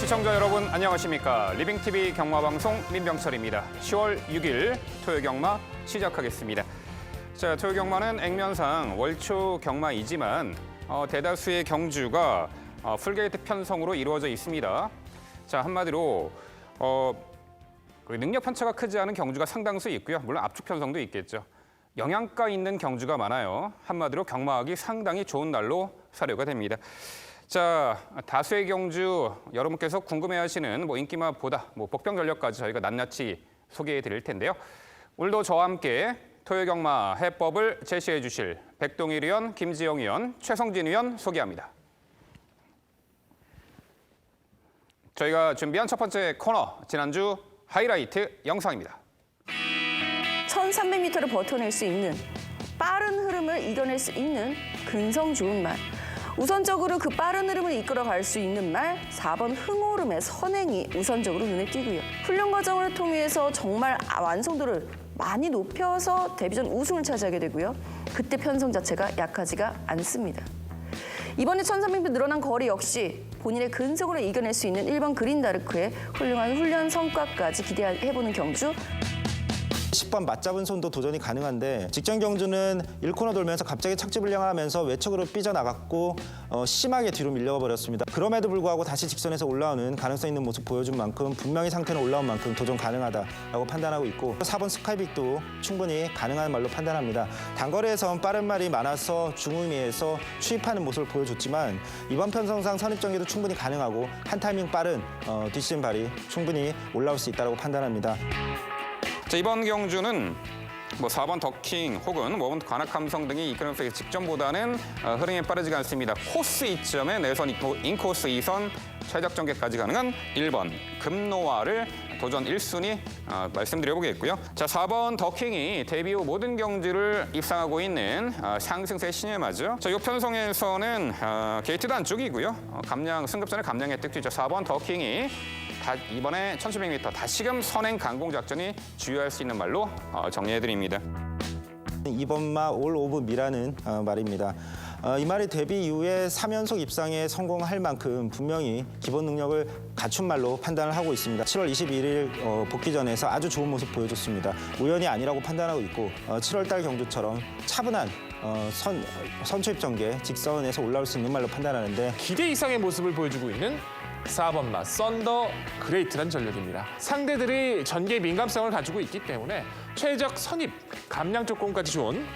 시청자 여러분 안녕하십니까. 리빙TV 경마방송 민병철입니다. 10월 6일 토요경마 시작하겠습니다. 자, 토요경마는 액면상 월초 경마이지만 대다수의 경주가 풀게이트 편성으로 이루어져 있습니다. 자, 한마디로 능력 편차가 크지 않은 경주가 상당수 있고요. 물론 압축 편성도 있겠죠. 영양가 있는 경주가 많아요. 한마디로 경마하기 상당히 좋은 날로 사료가 됩니다. 자, 다수의 경주 여러분께서 궁금해하시는 인기마보다 복병 전력까지 저희가 낱낱이 소개해 드릴 텐데요. 오늘도 저와 함께 토요경마 해법을 제시해 주실 백동일 의원, 김지영 의원, 최성진 의원 소개합니다. 저희가 준비한 첫 번째 코너, 지난주 하이라이트 영상입니다. 1300m를 버텨낼 수 있는, 빠른 흐름을 이겨낼 수 있는 근성 좋은 말. 우선적으로 그 빠른 흐름을 이끌어갈 수 있는 말 4번 흥오름의 선행이 우선적으로 눈에 띄고요. 훈련 과정을 통해서 정말 완성도를 많이 높여서 데뷔전 우승을 차지하게 되고요. 그때 편성 자체가 약하지가 않습니다. 이번에 1300m 늘어난 거리 역시 본인의 근성으로 이겨낼 수 있는 1번 그린다르크의 훌륭한 훈련 성과까지 기대해보는 경주. 10번 맞잡은 손도 도전이 가능한데 직전 경주는 1코너 돌면서 갑자기 착지불량 하면서 외척으로 삐져나갔고 심하게 뒤로 밀려가 버렸습니다. 그럼에도 불구하고 다시 직선에서 올라오는 가능성 있는 모습 보여준 만큼 분명히 상태는 올라온 만큼 도전 가능하다라고 판단하고 있고 4번 스카이빅도 충분히 가능한 말로 판단합니다. 단거리에선 빠른 말이 많아서 중의미에서 추입하는 모습을 보여줬지만 이번 편성상 선입전개도 충분히 가능하고 한 타이밍 빠른 뒷심 발이 충분히 올라올 수 있다고 판단합니다. 자, 이번 경주는 4번 더킹 혹은 5번 관악함성 등이 이끌면서 직전보다는 흐름이 빠르지가 않습니다. 코스 이점에 내선 인코스 2선 최적 전개까지 가능한 1번 금노아를 도전 1순위 말씀드려보겠고요. 자, 4번 더킹이 데뷔 후 모든 경주를 입상하고 있는 상승세 신예마죠. 자, 이 편성에서는 게이트도 안쪽이고요. 감량 승급전에 감량 혜택도 있죠. 4번 더킹이 이번에 1700m 다시금 선행 강공 작전이 주요할 수 있는 말로 정리해드립니다. 2번마 올 오브 미라는 말입니다. 이 말이 데뷔 이후에 3연속 입상에 성공할 만큼 분명히 기본 능력을 갖춘 말로 판단을 하고 있습니다. 7월 21일 복귀전에서 아주 좋은 모습 보여줬습니다. 우연이 아니라고 판단하고 있고 7월달 경주처럼 차분한 선초입 전개 직선에서 올라올 수 있는 말로 판단하는데 기대 이상의 모습을 보여주고 있는 4번마 썬더 그레이트란 전력입니다. 상대들이 전개 민감성을 가지고 있기 때문에 최적 선입, 감량 조건까지 좋은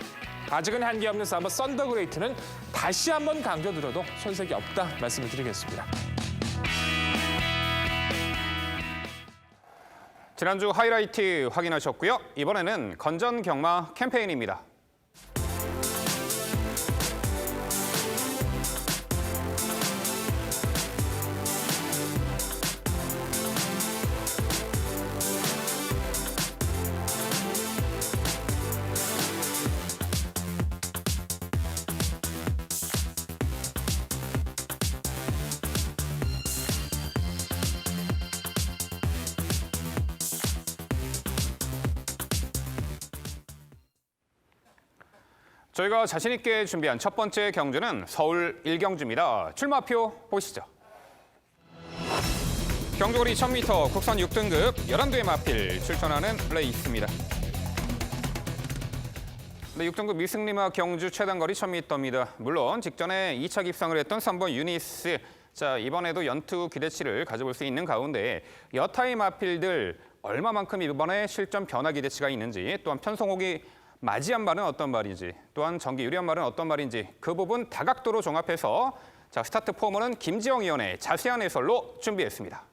아직은 한계 없는 4번 썬더 그레이트는 다시 한번 강조드려도 손색이 없다 말씀을 드리겠습니다. 지난주 하이라이트 확인하셨고요. 이번에는 건전 경마 캠페인입니다. 저희가 자신 있게 준비한 첫 번째 경주는 서울 1경주입니다. 출마표 보시죠. 경주거리 1000m 국선 6등급 11두의 마필 출전하는 레이스입니다. 6등급 미승리마 경주 최단거리 1000m입니다. 물론 직전에 2차 입상을 했던 3번 유니스. 자, 이번에도 연투 기대치를 가져볼 수 있는 가운데 여타의 마필들 얼마만큼 이번에 실전 변화 기대치가 있는지, 또한 편성옥이 맞이한 말은 어떤 말인지, 또한 전기 유리한 말은 어떤 말인지 그 부분 다각도로 종합해서 스타트 포머는 김지영 의원의 자세한 해설로 준비했습니다.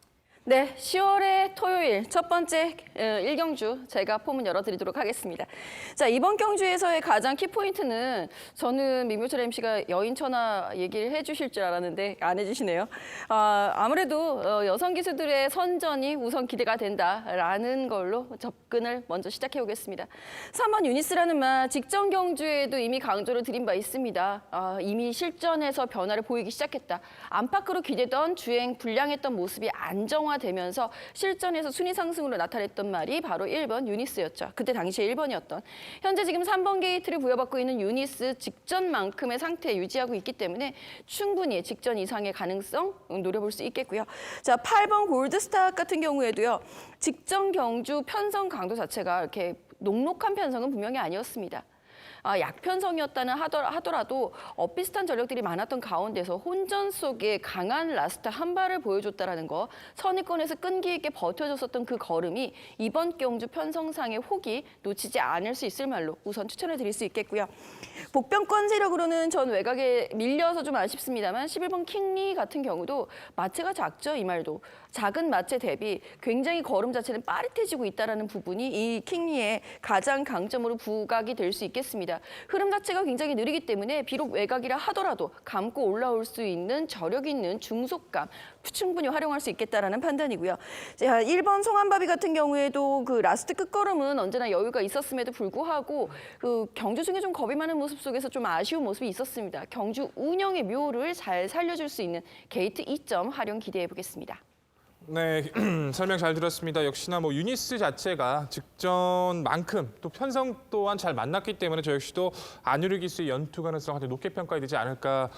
네, 10월의 토요일 첫 번째 1경주 제가 포문 열어드리도록 하겠습니다. 자, 이번 경주에서의 가장 키포인트는 저는 민병철 MC가 여인천하 얘기를 해주실 줄 알았는데 안 해주시네요. 아무래도 여성 기수들의 선전이 우선 기대가 된다라는 걸로 접근을 먼저 시작해보겠습니다. 3번 유니스라는 말 직전 경주에도 이미 강조를 드린 바 있습니다. 이미 실전에서 변화를 보이기 시작했다. 안팎으로 기대던 주행 불량했던 모습이 안정화 안정화되면서 실전에서 순위 상승으로 나타냈던 말이 바로 1번 유니스였죠. 그때 당시에 1번이었던. 현재 지금 3번 게이트를 부여받고 있는 유니스 직전만큼의 상태 유지하고 있기 때문에 충분히 직전 이상의 가능성 노려볼 수 있겠고요. 자, 8번 골드스타 같은 경우에도요. 직전 경주 편성 강도 자체가 이렇게 녹록한 편성은 분명히 아니었습니다. 약편성이었다는 하더라도 비슷한 전력들이 많았던 가운데서 혼전 속에 강한 라스트 한 발을 보여줬다는 거, 선입권에서 끈기 있게 버텨줬었던 그 걸음이 이번 경주 편성상의 혹이 놓치지 않을 수 있을 말로 우선 추천을 드릴 수 있겠고요. 복병권 세력으로는 전 외곽에 밀려서 좀 아쉽습니다만 11번 킹리 같은 경우도 마체가 작죠, 이 말도. 작은 마체 대비 굉장히 걸음 자체는 빠릿해지고 있다는 부분이 이 킹리의 가장 강점으로 부각이 될 수 있겠습니다. 흐름 자체가 굉장히 느리기 때문에 비록 외곽이라 하더라도 감고 올라올 수 있는 저력 있는 중속감 충분히 활용할 수 있겠다라는 판단이고요. 자, 1번 송한바비 같은 경우에도 그 라스트 끝걸음은 언제나 여유가 있었음에도 불구하고 그 경주 중에 좀 겁이 많은 모습 속에서 좀 아쉬운 모습이 있었습니다. 경주 운영의 묘를 잘 살려줄 수 있는 게이트 2점 활용 기대해 보겠습니다. 네, 설명 잘 들었습니다. 역시나 뭐 유니스 자체가 직전만큼 또 편성 또한 잘 만났기 때문에 저 역시도 안유리 기수의 연투 가능성 아주 높게 평가되지 않을까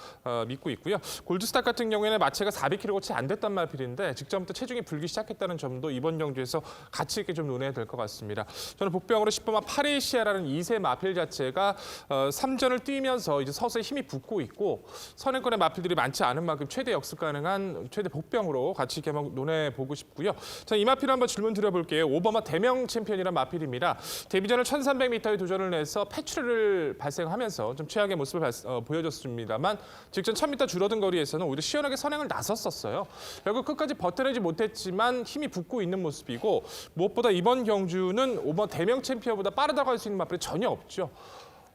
믿고 있고요. 골드스타 같은 경우에는 마체가 400kg가 채 안 됐단 말필인데 직전부터 체중이 불기 시작했다는 점도 이번 경주에서 가치 있게 좀 논해야 될 것 같습니다. 저는 복병으로 10번마 파레시아라는 2세 마필 자체가 3전을 뛰면서 이제 서서히 힘이 붙고 있고 선행권의 마필들이 많지 않은 만큼 최대 역습 가능한 최대 복병으로 가치 있게 한번 논해 보고 싶고요. 자, 이 마필 한번 질문 드려볼게요. 5번마 대명 챔피언이란 마필입니다. 데뷔전을 1300m에 도전을 해서 패출을 발생하면서 좀 최악의 모습을 보여줬습니다만 직전 1000m 줄어든 거리에서는 오히려 시원하게 선행을 나섰었어요. 결국 끝까지 버텨내지 못했지만 힘이 붙고 있는 모습이고 무엇보다 이번 경주는 5번 대명 챔피언보다 빠르다고 할 수 있는 마필이 전혀 없죠.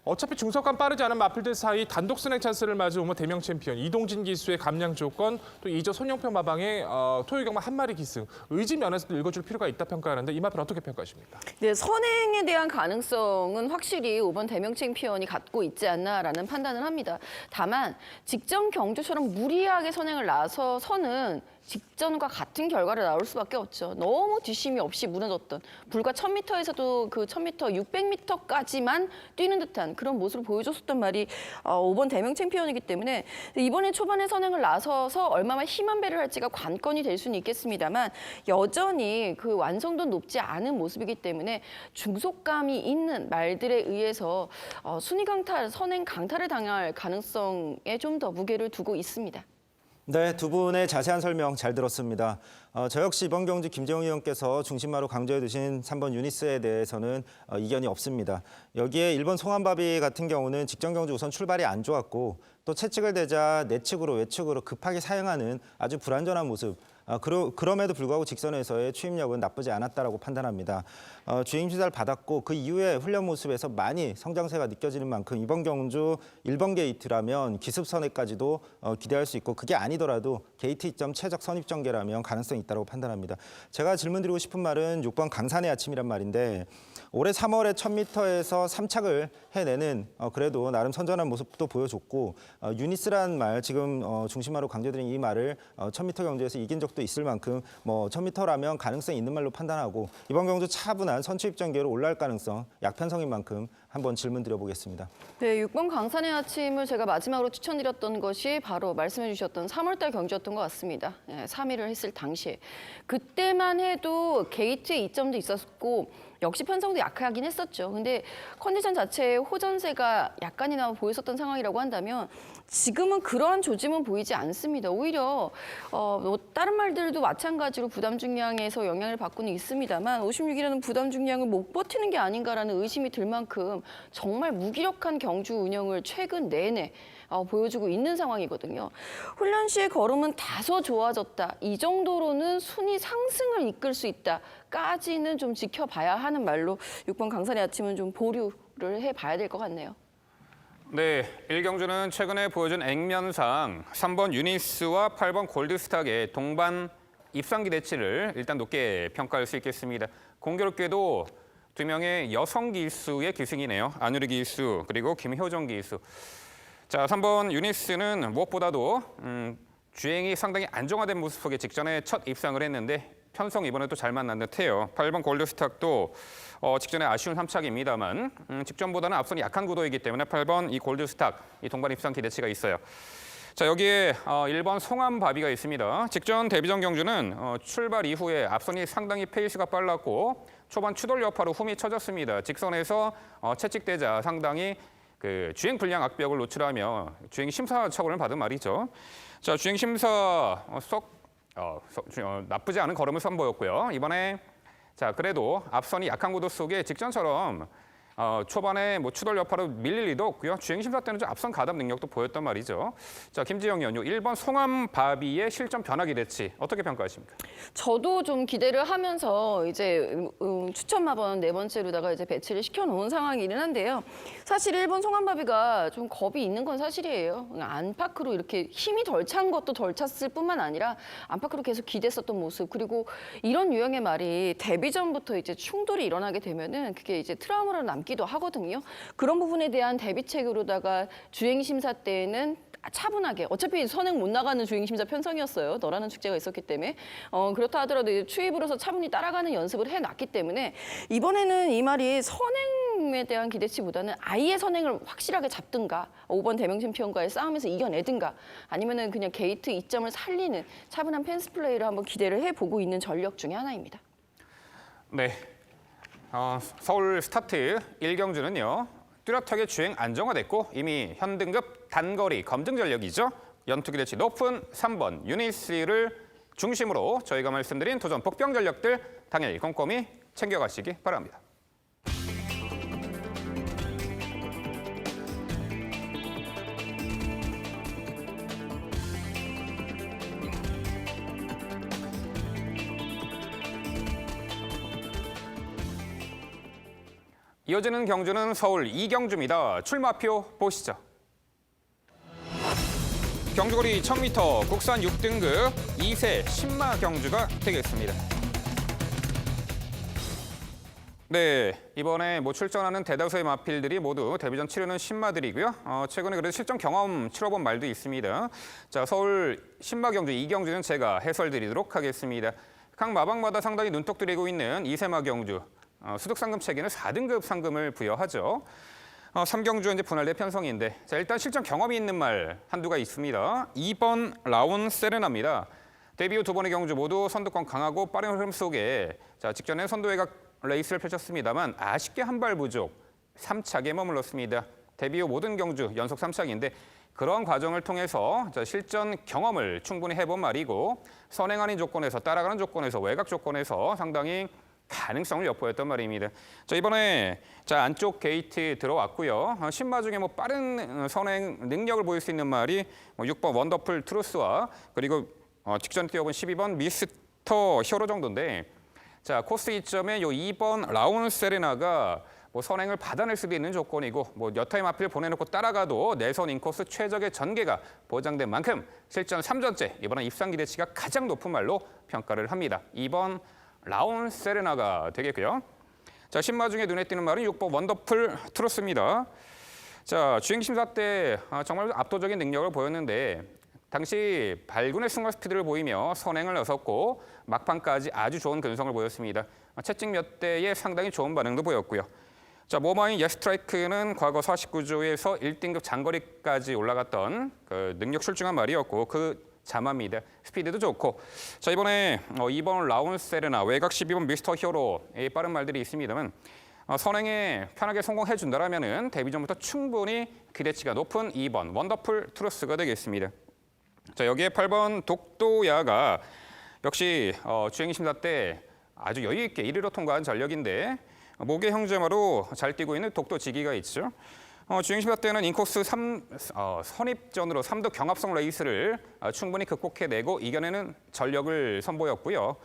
어차피 중속감 빠르지 않은 마필들 사이 단독 스낵 찬스를 맞은 오머 대명 챔피언 이동진 기수의 감량 조건 또 이저 손영표 마방의 토요경마 한 마리 기승 의지 면에서도 읽어줄 필요가 있다 평가하는데 이 마필 어떻게 평가하십니까? 네, 선행에 대한 가능성은 확실히 5번 대명 챔피언이 갖고 있지 않나라는 판단을 합니다. 다만 직전 경주처럼 무리하게 선행을 나서서는 직전과 같은 결과를 나올 수밖에 없죠. 너무 뒷심이 없이 무너졌던 불과 1000m에서도 그 1000m, 600m까지만 뛰는 듯한 그런 모습을 보여줬었던 말이 5번 대명 챔피언이기 때문에 이번에 초반에 선행을 나서서 얼마나 힘한 배를 할지가 관건이 될 수는 있겠습니다만 여전히 그 완성도 높지 않은 모습이기 때문에 중속감이 있는 말들에 의해서 순위 강탈, 선행 강탈을 당할 가능성에 좀 더 무게를 두고 있습니다. 네, 두 분의 자세한 설명 잘 들었습니다. 저 역시 이번 경주 김재용 의원께서 중심마로 강조해 두신 3번 유니스에 대해서는 이견이 없습니다. 여기에 1번 송한바비 같은 경우는 직전 경주 우선 출발이 안 좋았고 또 채찍을 대자 내측으로 외측으로 급하게 사용하는 아주 불안전한 모습. 그럼에도 불구하고 직선에서의 추임력은 나쁘지 않았다라고 판단합니다. 주임 시사를 받았고 그 이후에 훈련 모습에서 많이 성장세가 느껴지는 만큼 이번 경주 1번 게이트라면 기습 선회까지도 기대할 수 있고 그게 아니더라도 게이트 2점 최적 선입 전개라면 가능성이 있다고 판단합니다. 제가 질문드리고 싶은 말은 6번 강산의 아침이란 말인데 올해 3월에 1000m에서 3착을 해내는 그래도 나름 선전한 모습도 보여줬고 유니스란 말 지금 중심마로 강조드린 이 말을 1000m 경주에서 이긴 적도 있을 만큼 1000m라면 가능성이 있는 말로 판단하고 이번 경주 차분한 선취입 전개로 올라갈 가능성 약편성인 만큼 한번 질문 드려보겠습니다. 네, 6번 강산의 아침을 제가 마지막으로 추천드렸던 것이 바로 말씀해 주셨던 3월달 경주였던 것 같습니다. 3위를 했을 당시에. 그때만 해도 게이트에 2점도 있었고 역시 편성도 약하긴 했었죠. 근데 컨디션 자체에 호전세가 약간이나마 보였었던 상황이라고 한다면 지금은 그러한 조짐은 보이지 않습니다. 오히려 다른 말들도 마찬가지로 부담 중량에서 영향을 받고는 있습니다만 56이라는 부담 중량을 못 버티는 게 아닌가라는 의심이 들 만큼 정말 무기력한 경주 운영을 최근 내내 보여주고 있는 상황이거든요. 훈련 시의 걸음은 다소 좋아졌다. 이 정도로는 순위 상승을 이끌 수 있다까지는 좀 지켜봐야 하는 말로 6번 강산의 아침은 좀 보류를 해봐야 될 것 같네요. 네, 1경주는 최근에 보여준 액면상 3번 유니스와 8번 골드스탁의 동반 입상 기대치를 일단 높게 평가할 수 있겠습니다. 공교롭게도 두 명의 여성 기수의 기승이네요. 안유리 기수 그리고 김효정 기수. 자, 3번 유니스는 무엇보다도 주행이 상당히 안정화된 모습 속에 직전에 첫 입상을 했는데 편성 이번에 또 잘 만난 듯해요. 8번 골드스탁도 직전에 아쉬운 3착입니다만 직전보다는 앞선이 약한 구도이기 때문에 8번 이 골드스탁 이 동반 입상 기대치가 있어요. 자, 여기에 1번 송암바비가 있습니다. 직전 데뷔전 경주는 출발 이후에 앞선이 상당히 페이스가 빨랐고 초반 추돌 여파로 흠이 쳐졌습니다. 직선에서 채찍대자 상당히 그 주행 불량 악벽을 노출하며 주행 심사 처분을 받은 말이죠. 자, 주행 심사 나쁘지 않은 걸음을 선보였고요. 이번에 자, 그래도 앞선이 약한 구도 속에 직전처럼 초반에 뭐 추돌 여파로 밀릴 리도 없고요. 주행 심사 때는 좀 앞선 가담 능력도 보였단 말이죠. 자, 김지영 의원, 1번 송암바비의 실전 변화 기대치 어떻게 평가하십니까? 저도 좀 기대를 하면서 이제 추천 마번 네 번째로다가 이제 배치를 시켜놓은 상황이긴 한데요. 사실 1번 송암바비가 좀 겁이 있는 건 사실이에요. 안팎으로 이렇게 힘이 덜 찬 것도 덜 찼을 뿐만 아니라 안팎으로 계속 기댔었던 모습, 그리고 이런 유형의 말이 데뷔 전부터 이제 충돌이 일어나게 되면은 그게 이제 트라우마로 남기도 하거든요. 그런 부분에 대한 대비책으로다가 주행 심사 때는 차분하게, 어차피 선행 못 나가는 주행심사 편성이었어요. 너라는 축제가 있었기 때문에. 그렇다 하더라도 추입으로서 차분히 따라가는 연습을 해놨기 때문에 이번에는 이 말이 선행에 대한 기대치보다는 아예 선행을 확실하게 잡든가 5번 대명 챔피언과의 싸움에서 이겨내든가 아니면은 그냥 게이트 이점을 살리는 차분한 펜스 플레이를 한번 기대를 해보고 있는 전력 중에 하나입니다. 네, 서울 스타트 1경주는요. 뚜렷하게 주행 안정화됐고 이미 현등급 단거리 검증 전력이죠. 연투 기대치 높은 3번 유니스를 중심으로 저희가 말씀드린 도전 복병 전력들 당연히 꼼꼼히 챙겨가시기 바랍니다. 이어지는 경주는 서울 2경주입니다. 출마표 보시죠. 경주거리 1000m 국산 6등급 2세 신마 경주가 되겠습니다. 네, 이번에 출전하는 대다수의 마필들이 모두 데뷔전 치르는 신마들이고요. 최근에 그래도 실전 경험 치러본 말도 있습니다. 자, 서울 신마 경주 2경주는 제가 해설드리도록 하겠습니다. 각 마방마다 상당히 눈독 들이고 있는 2세마 경주. 수득 상금 체계는 4등급 상금을 부여하죠. 3경주 이제 분할대 편성인데, 자, 일단 실전 경험이 있는 말 한두가 있습니다. 2번 라운 세레나입니다. 데뷔 후 2번의 경주 모두 선두권 강하고 빠른 흐름 속에 자, 직전에 선두 외곽 레이스를 펼쳤습니다만 아쉽게 한 발 부족, 3착에 머물렀습니다. 데뷔 후 모든 경주 연속 3착인데 그런 과정을 통해서 자, 실전 경험을 충분히 해본 말이고 선행 아닌 조건에서 따라가는 조건에서 외곽 조건에서 상당히 가능성을 엿보였단 말입니다. 자, 이번에 자, 안쪽 게이트 들어왔고요. 신마 중에 빠른 선행 능력을 보일 수 있는 말이 6번 원더풀 트루스와 그리고 직전에 뛰어본 12번 미스터 히어로 정도인데, 자, 코스 이점에 요 2번 라운 세레나가 선행을 받아낼 수도 있는 조건이고 여타의 마필 보내놓고 따라가도 내선 인코스 최적의 전개가 보장된 만큼 실전 3전째 이번에 입상 기대치가 가장 높은 말로 평가를 합니다. 2번 라운 세레나가 되겠고요. 자, 신마 중에 눈에 띄는 말은 6번 원더풀 트루스입니다. 자, 주행 심사 때 정말 압도적인 능력을 보였는데 당시 발군의 승마 스피드를 보이며 선행을 나섰고 막판까지 아주 좋은 근성을 보였습니다. 채찍 몇 대에 상당히 좋은 반응도 보였고요. 자, 모마인 예스트라이크는 과거 49조에서 1등급 장거리까지 올라갔던 그 능력 출중한 말이었고 그 자마입니다. 스피드도 좋고. 자, 이번에 2번 라운 세레나, 외곽 12번 미스터 히어로 이 빠른 말들이 있습니다만 선행에 편하게 성공해 준다라면은 데뷔 전부터 충분히 기대치가 높은 2번 원더풀 트루스가 되겠습니다. 자, 여기에 8번 독도야가 역시 주행 심사 때 아주 여유 있게 1위로 통과한 전력인데 목의 형제마로 잘 뛰고 있는 독도지기가 있죠. 주행 심사 때는 인코스 선입전으로 3도 경합성 레이스를 충분히 극복해내고 이겨내는 전력을 선보였고요.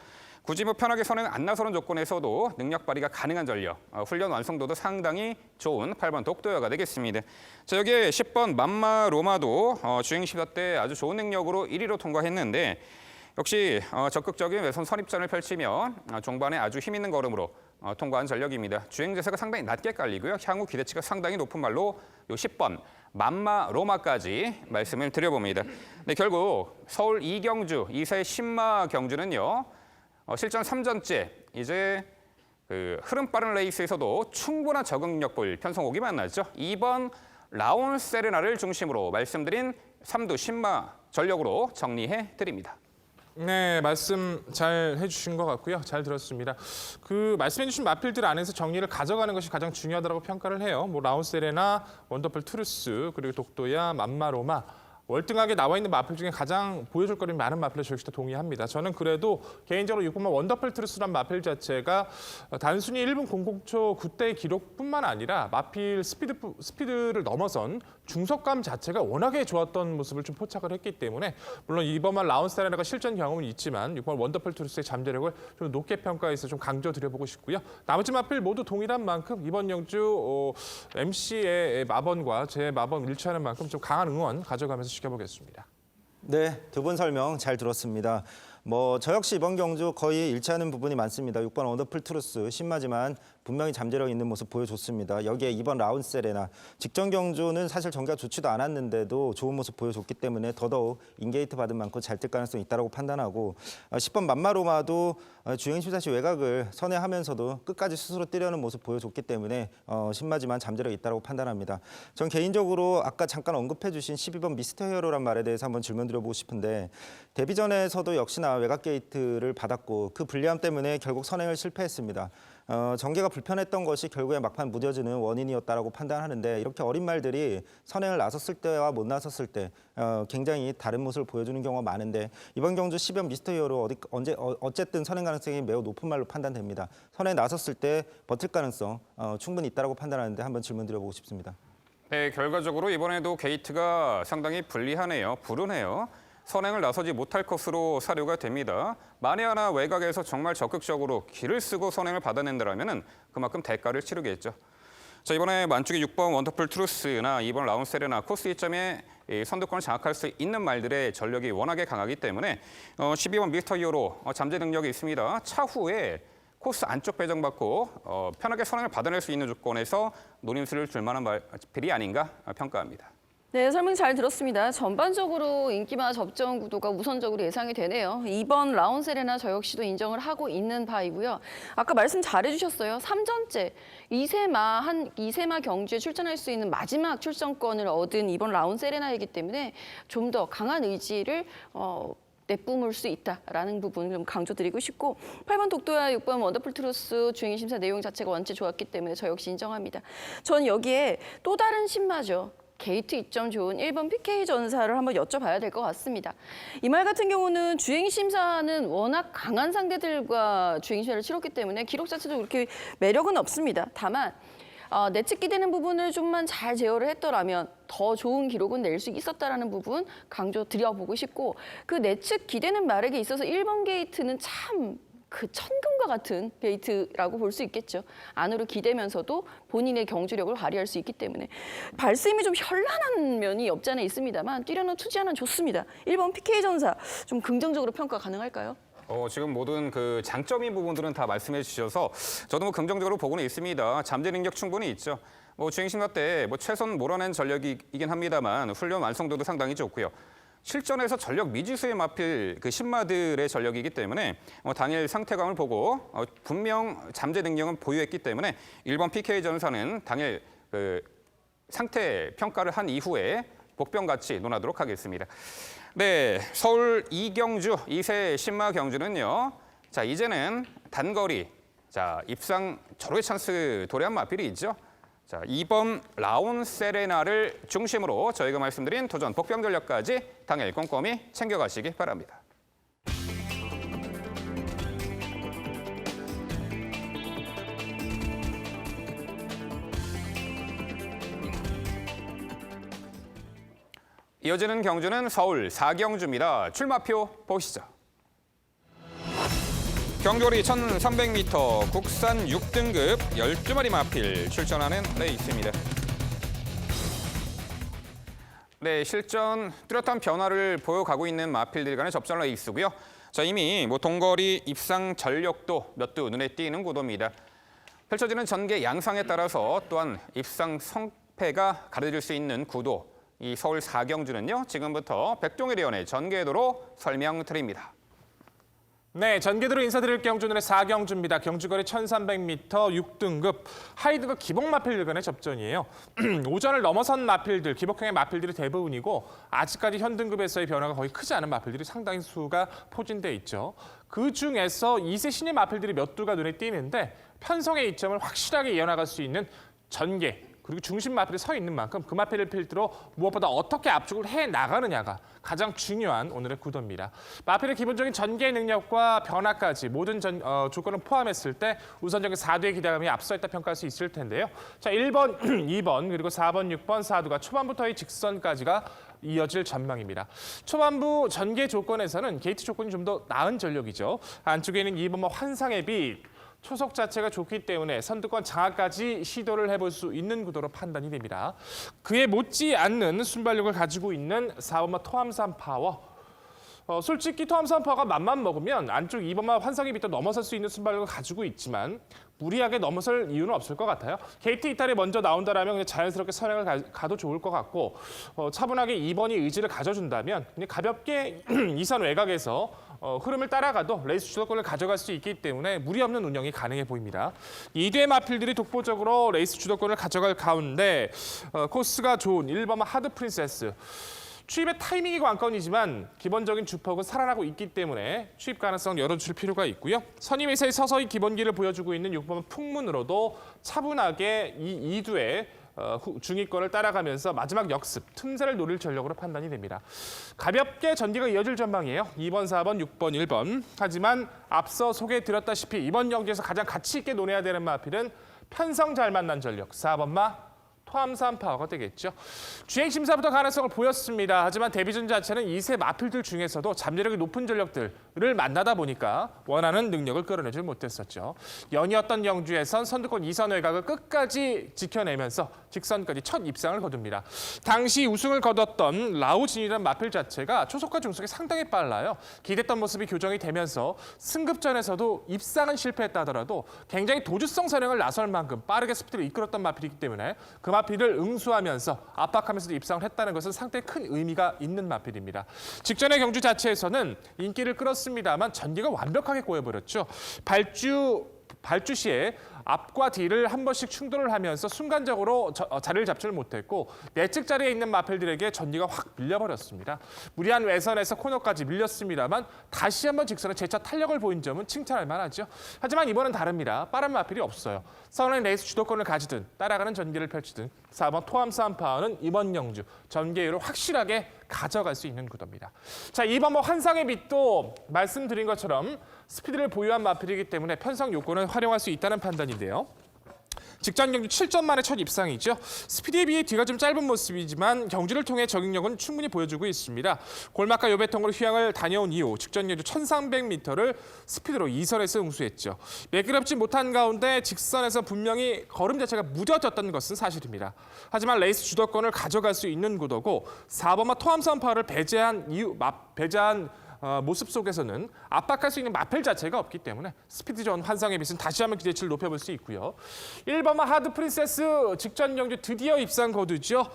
굳이 편하게 선행 안 나서는 조건에서도 능력 발휘가 가능한 전력, 훈련 완성도도 상당히 좋은 8번 독도야가 되겠습니다. 자, 여기에 10번 맘마 로마도 주행 심사 때 아주 좋은 능력으로 1위로 통과했는데 역시 적극적인 외선 선입전을 펼치며 종반에 아주 힘 있는 걸음으로 통과한 전력입니다. 주행 자세가 상당히 낮게 깔리고요. 향후 기대치가 상당히 높은 말로 요 10번 맘마 로마까지 말씀을 드려봅니다. 네, 결국 서울 2경주 2세 신마 경주는요. 실전 3전째 이제 그 흐름 빠른 레이스에서도 충분한 적응력 볼 편성호기 만났죠. 2번 라온 세레나를 중심으로 말씀드린 3두 신마 전력으로 정리해 드립니다. 네, 말씀 잘 해주신 것 같고요. 잘 들었습니다. 그 말씀해주신 마필들 안에서 정리를 가져가는 것이 가장 중요하다고 평가를 해요. 뭐 라온세레나, 원더풀 투르스, 그리고 독도야, 맘마로마. 월등하게 나와 있는 마필 중에 가장 보여줄 거리 많은 마필을 저 역시 다 동의합니다. 저는 그래도 개인적으로 6번만 원더풀 트루스란 마필 자체가 단순히 1분 00초 9대 기록뿐만 아니라 마필 스피드를 넘어선 중속감 자체가 워낙에 좋았던 모습을 좀 포착을 했기 때문에 물론 2번만 라운스타레나가 실전 경험은 있지만 6번 원더풀 트루스의 잠재력을 좀 높게 평가해서 좀 강조드려보고 싶고요. 나머지 마필 모두 동일한 만큼 이번 영주 MC의 마번과 제 마번 일치하는 만큼 좀 강한 응원 가져가면서 지켜보겠습니다. 네, 두 분 설명 잘 들었습니다. 저 역시 이번 경주 거의 일치하는 부분이 많습니다. 6번 원더풀 트루스 신마지만 분명히 잠재력 있는 모습 보여줬습니다. 여기에 2번 라운 세레나 직전 경주는 사실 전개가 좋지도 않았는데도 좋은 모습 보여줬기 때문에 더더욱 인게이트 받은 만큼 잘 뜰 가능성이 있다고 판단하고 10번 맘마로마도 주행 심사 시 외곽을 선회하면서도 끝까지 스스로 뛰려는 모습 보여줬기 때문에 신마지만 잠재력이 있다고 판단합니다. 전 개인적으로 아까 잠깐 언급해 주신 12번 미스터 히어로란 말에 대해서 한번 질문 드려보고 싶은데 데뷔전에서도 역시나 외곽 게이트를 받았고 그 불리함 때문에 결국 선행을 실패했습니다. 전개가 불편했던 것이 결국에 막판 무뎌지는 원인이었다라고 판단하는데 이렇게 어린 말들이 선행을 나섰을 때와 못 나섰을 때 굉장히 다른 모습을 보여주는 경우가 많은데 이번 경주 10연 미스터 히어로 어쨌든 선행 가능성이 매우 높은 말로 판단됩니다. 선행 나섰을 때 버틸 가능성 충분히 있다라고 판단하는데 한번 질문 드려보고 싶습니다. 네, 결과적으로 이번에도 게이트가 상당히 불리하네요. 불운해요. 선행을 나서지 못할 것으로 사료가 됩니다. 만에 하나 외곽에서 정말 적극적으로 길을 쓰고 선행을 받아낸다면 그만큼 대가를 치르겠죠. 자, 이번에 만축이 6번 원더풀 트루스나 2번 라운 세레나 코스 2점에 선두권을 장악할 수 있는 말들의 전력이 워낙에 강하기 때문에 12번 미스터 히어로 잠재 능력이 있습니다. 차후에 코스 안쪽 배정받고 편하게 선행을 받아낼 수 있는 조건에서 노림수를 줄 만한 말필이 아닌가 평가합니다. 네, 설명 잘 들었습니다. 전반적으로 인기마 접전 구도가 우선적으로 예상이 되네요. 2번 라온 세레나 저 역시도 인정을 하고 있는 바이고요. 아까 말씀 잘해주셨어요. 3전째 이세마 경주에 출전할 수 있는 마지막 출전권을 얻은 2번 라온 세레나이기 때문에 좀 더 강한 의지를 내뿜을 수 있다라는 부분을 좀 강조드리고 싶고 8번 독도야 6번 원더풀 트루스 주행 심사 내용 자체가 원체 좋았기 때문에 저 역시 인정합니다. 전 여기에 또 다른 신마죠. 게이트 이점 좋은 1번 PK 전사를 한번 여쭤봐야 될 것 같습니다. 이 말 같은 경우는 주행 심사는 워낙 강한 상대들과 주행 심사를 치렀기 때문에 기록 자체도 그렇게 매력은 없습니다. 다만 내측 기대는 부분을 좀만 잘 제어를 했더라면 더 좋은 기록은 낼 수 있었다라는 부분 강조 드려보고 싶고 그 내측 기대는 말에게 있어서 1번 게이트는 참 그 천금과 같은 게이트라고 볼 수 있겠죠. 안으로 기대면서도 본인의 경주력을 발휘할 수 있기 때문에 발스임이 좀 현란한 면이 없지 않아 있습니다만 뛰려는 투지하는 좋습니다. 1번 PK 전사 좀 긍정적으로 평가 가능할까요? 지금 모든 그 장점인 부분들은 다 말씀해 주셔서 저도 뭐 긍정적으로 보고는 있습니다. 잠재 능력 충분히 있죠. 주행 심사 때 최선 몰아낸 전력이긴 합니다만 훈련 완성도도 상당히 좋고요. 실전에서 전력 미지수에 마필 그 신마들의 전력이기 때문에 당일 상태감을 보고 분명 잠재 능력은 보유했기 때문에 1번 PK 전사는 당일 그 상태 평가를 한 이후에 복병같이 논하도록 하겠습니다. 네, 서울 이경주 2세 신마 경주는요. 자, 이제는 단거리, 자 입상 절호의 찬스 도래한 마필이 있죠. 자, 2번 라온 세레나를 중심으로 저희가 말씀드린 도전 복병 전력까지 당일 꼼꼼히 챙겨가시기 바랍니다. 이어지는 경주는 서울 4경주입니다. 출마표 보시죠. 경주거리 1300m 국산 6등급 12마리 마필 출전하는 레이스입니다. 네, 실전 뚜렷한 변화를 보여가고 있는 마필들 간의 접전 레이스고요. 자, 이미 동거리 입상 전력도 몇 두 눈에 띄는 구도입니다. 펼쳐지는 전개 양상에 따라서 또한 입상 성패가 가려질 수 있는 구도. 이 서울 4경주는요. 지금부터 백종일 의원의 전개도로 설명드립니다. 네, 전개대로 인사드릴 경주 오늘의 4경주입니다. 경주거리 1300m 6등급 하이등급 기복 마필들 간의 접전이에요. 오전을 넘어선 마필들, 기복형의 마필들이 대부분이고 아직까지 현 등급에서의 변화가 거의 크지 않은 마필들이 상당히 수가 포진돼 있죠. 그 중에서 2세 신의 마필들이 몇 두가 눈에 띄는데 편성의 이점을 확실하게 이어나갈 수 있는 전개, 그리고 중심 마필이 서 있는 만큼 그 마필을 필두로 무엇보다 어떻게 압축을 해나가느냐가 가장 중요한 오늘의 구도입니다. 마필의 기본적인 전개 능력과 변화까지 모든 조건을 포함했을 때 우선적인 4두의 기대감이 앞서 있다 평가할 수 있을 텐데요. 자, 1번, 2번, 그리고 4번, 6번, 4두가 초반부터의 직선까지가 이어질 전망입니다. 초반부 전개 조건에서는 게이트 조건이 좀 더 나은 전력이죠. 안쪽에 있는 2번 환상의 빛. 초속 자체가 좋기 때문에 선두권 장악까지 시도를 해볼 수 있는 구도로 판단이 됩니다. 그에 못지 않는 순발력을 가지고 있는 4번마 토함산 파워. 솔직히 토함산 파워가 맘만 먹으면 안쪽 2번마 환상의 빛도 넘어설 수 있는 순발력을 가지고 있지만 무리하게 넘어설 이유는 없을 것 같아요. 게이트 이탈이 먼저 나온다라면 그냥 자연스럽게 선행을 가도 좋을 것 같고 차분하게 2번이 의지를 가져준다면 그냥 가볍게 2선 외곽에서 흐름을 따라가도 레이스 주도권을 가져갈 수 있기 때문에 무리 없는 운영이 가능해 보입니다. 2대 마필들이 독보적으로 레이스 주도권을 가져갈 가운데 코스가 좋은 1번마 하드 프린세스. 추입의 타이밍이 관건이지만 기본적인 주폭은 살아나고 있기 때문에 추입 가능성을 열어줄 필요가 있고요. 선임에서의 서서히 기본기를 보여주고 있는 6번 풍문으로도 차분하게 이 2두의 중위권을 따라가면서 마지막 역습, 틈새를 노릴 전력으로 판단이 됩니다. 가볍게 전개가 이어질 전망이에요. 2번, 4번, 6번, 1번. 하지만 앞서 소개해드렸다시피 이번 경기에서 가장 가치 있게 논해야 되는 마필은 편성 잘 만난 전력, 4번마 토함산 파워가 되겠죠. 주행 심사부터 가능성을 보였습니다. 하지만 데뷔전 자체는 2세 마필들 중에서도 잠재력이 높은 전력들을 만나다 보니까 원하는 능력을 끌어내지 못했었죠. 연이었던 경주에선 선두권 2선 외곽을 끝까지 지켜내면서 직선까지 첫 입상을 거둡니다. 당시 우승을 거뒀던 라우진이라는 마필 자체가 초속과 중속이 상당히 빨라요. 기대했던 모습이 교정이 되면서 승급전에서도 입상은 실패했다 하더라도 굉장히 도주성 선행을 나설 만큼 빠르게 스피드를 이끌었던 마필이기 때문에 그 마필을 응수하면서 압박하면서도 입상을 했다는 것은 상당히 큰 의미가 있는 마필입니다. 직전의 경주 자체에서는 인기를 끌었습니다만 전개가 완벽하게 꼬여버렸죠. 발주 시에 앞과 뒤를 한 번씩 충돌을 하면서 순간적으로 자리를 잡지를 못했고 내측 자리에 있는 마필들에게 전기가 확 밀려버렸습니다. 무리한 외선에서 코너까지 밀렸습니다만 다시 한번 직선에 재차 탄력을 보인 점은 칭찬할 만하죠. 하지만 이번은 다릅니다. 빠른 마필이 없어요. 선행 레이스 주도권을 가지든 따라가는 전기를 펼치든 4번 토함산 파워는 이번 경주 전개율을 확실하게 가져갈 수 있는 구도입니다. 자, 2번 환상의 빛도 말씀드린 것처럼 스피드를 보유한 마필이기 때문에 편성 요건을 활용할 수 있다는 판단인데요. 직전 경주 7점 만에 첫 입상이죠. 스피드에 비해 뒤가 좀 짧은 모습이지만 경주를 통해 적응력은 충분히 보여주고 있습니다. 골막과 요배통으로 휘황을 다녀온 이후 직전 경주 1300m를 스피드로 2선에서 응수했죠. 매끄럽지 못한 가운데 직선에서 분명히 걸음 자체가 무뎌졌던 것은 사실입니다. 하지만 레이스 주도권을 가져갈 수 있는 구도고 4번마 토함선 파워를 배제한 모습 속에서는 압박할 수 있는 마펠 자체가 없기 때문에 스피드 좋은 환상의 빛은 다시 한번 기대치를 높여볼 수 있고요. 1번마 하드 프린세스 직전 경주 드디어 입상 거두죠.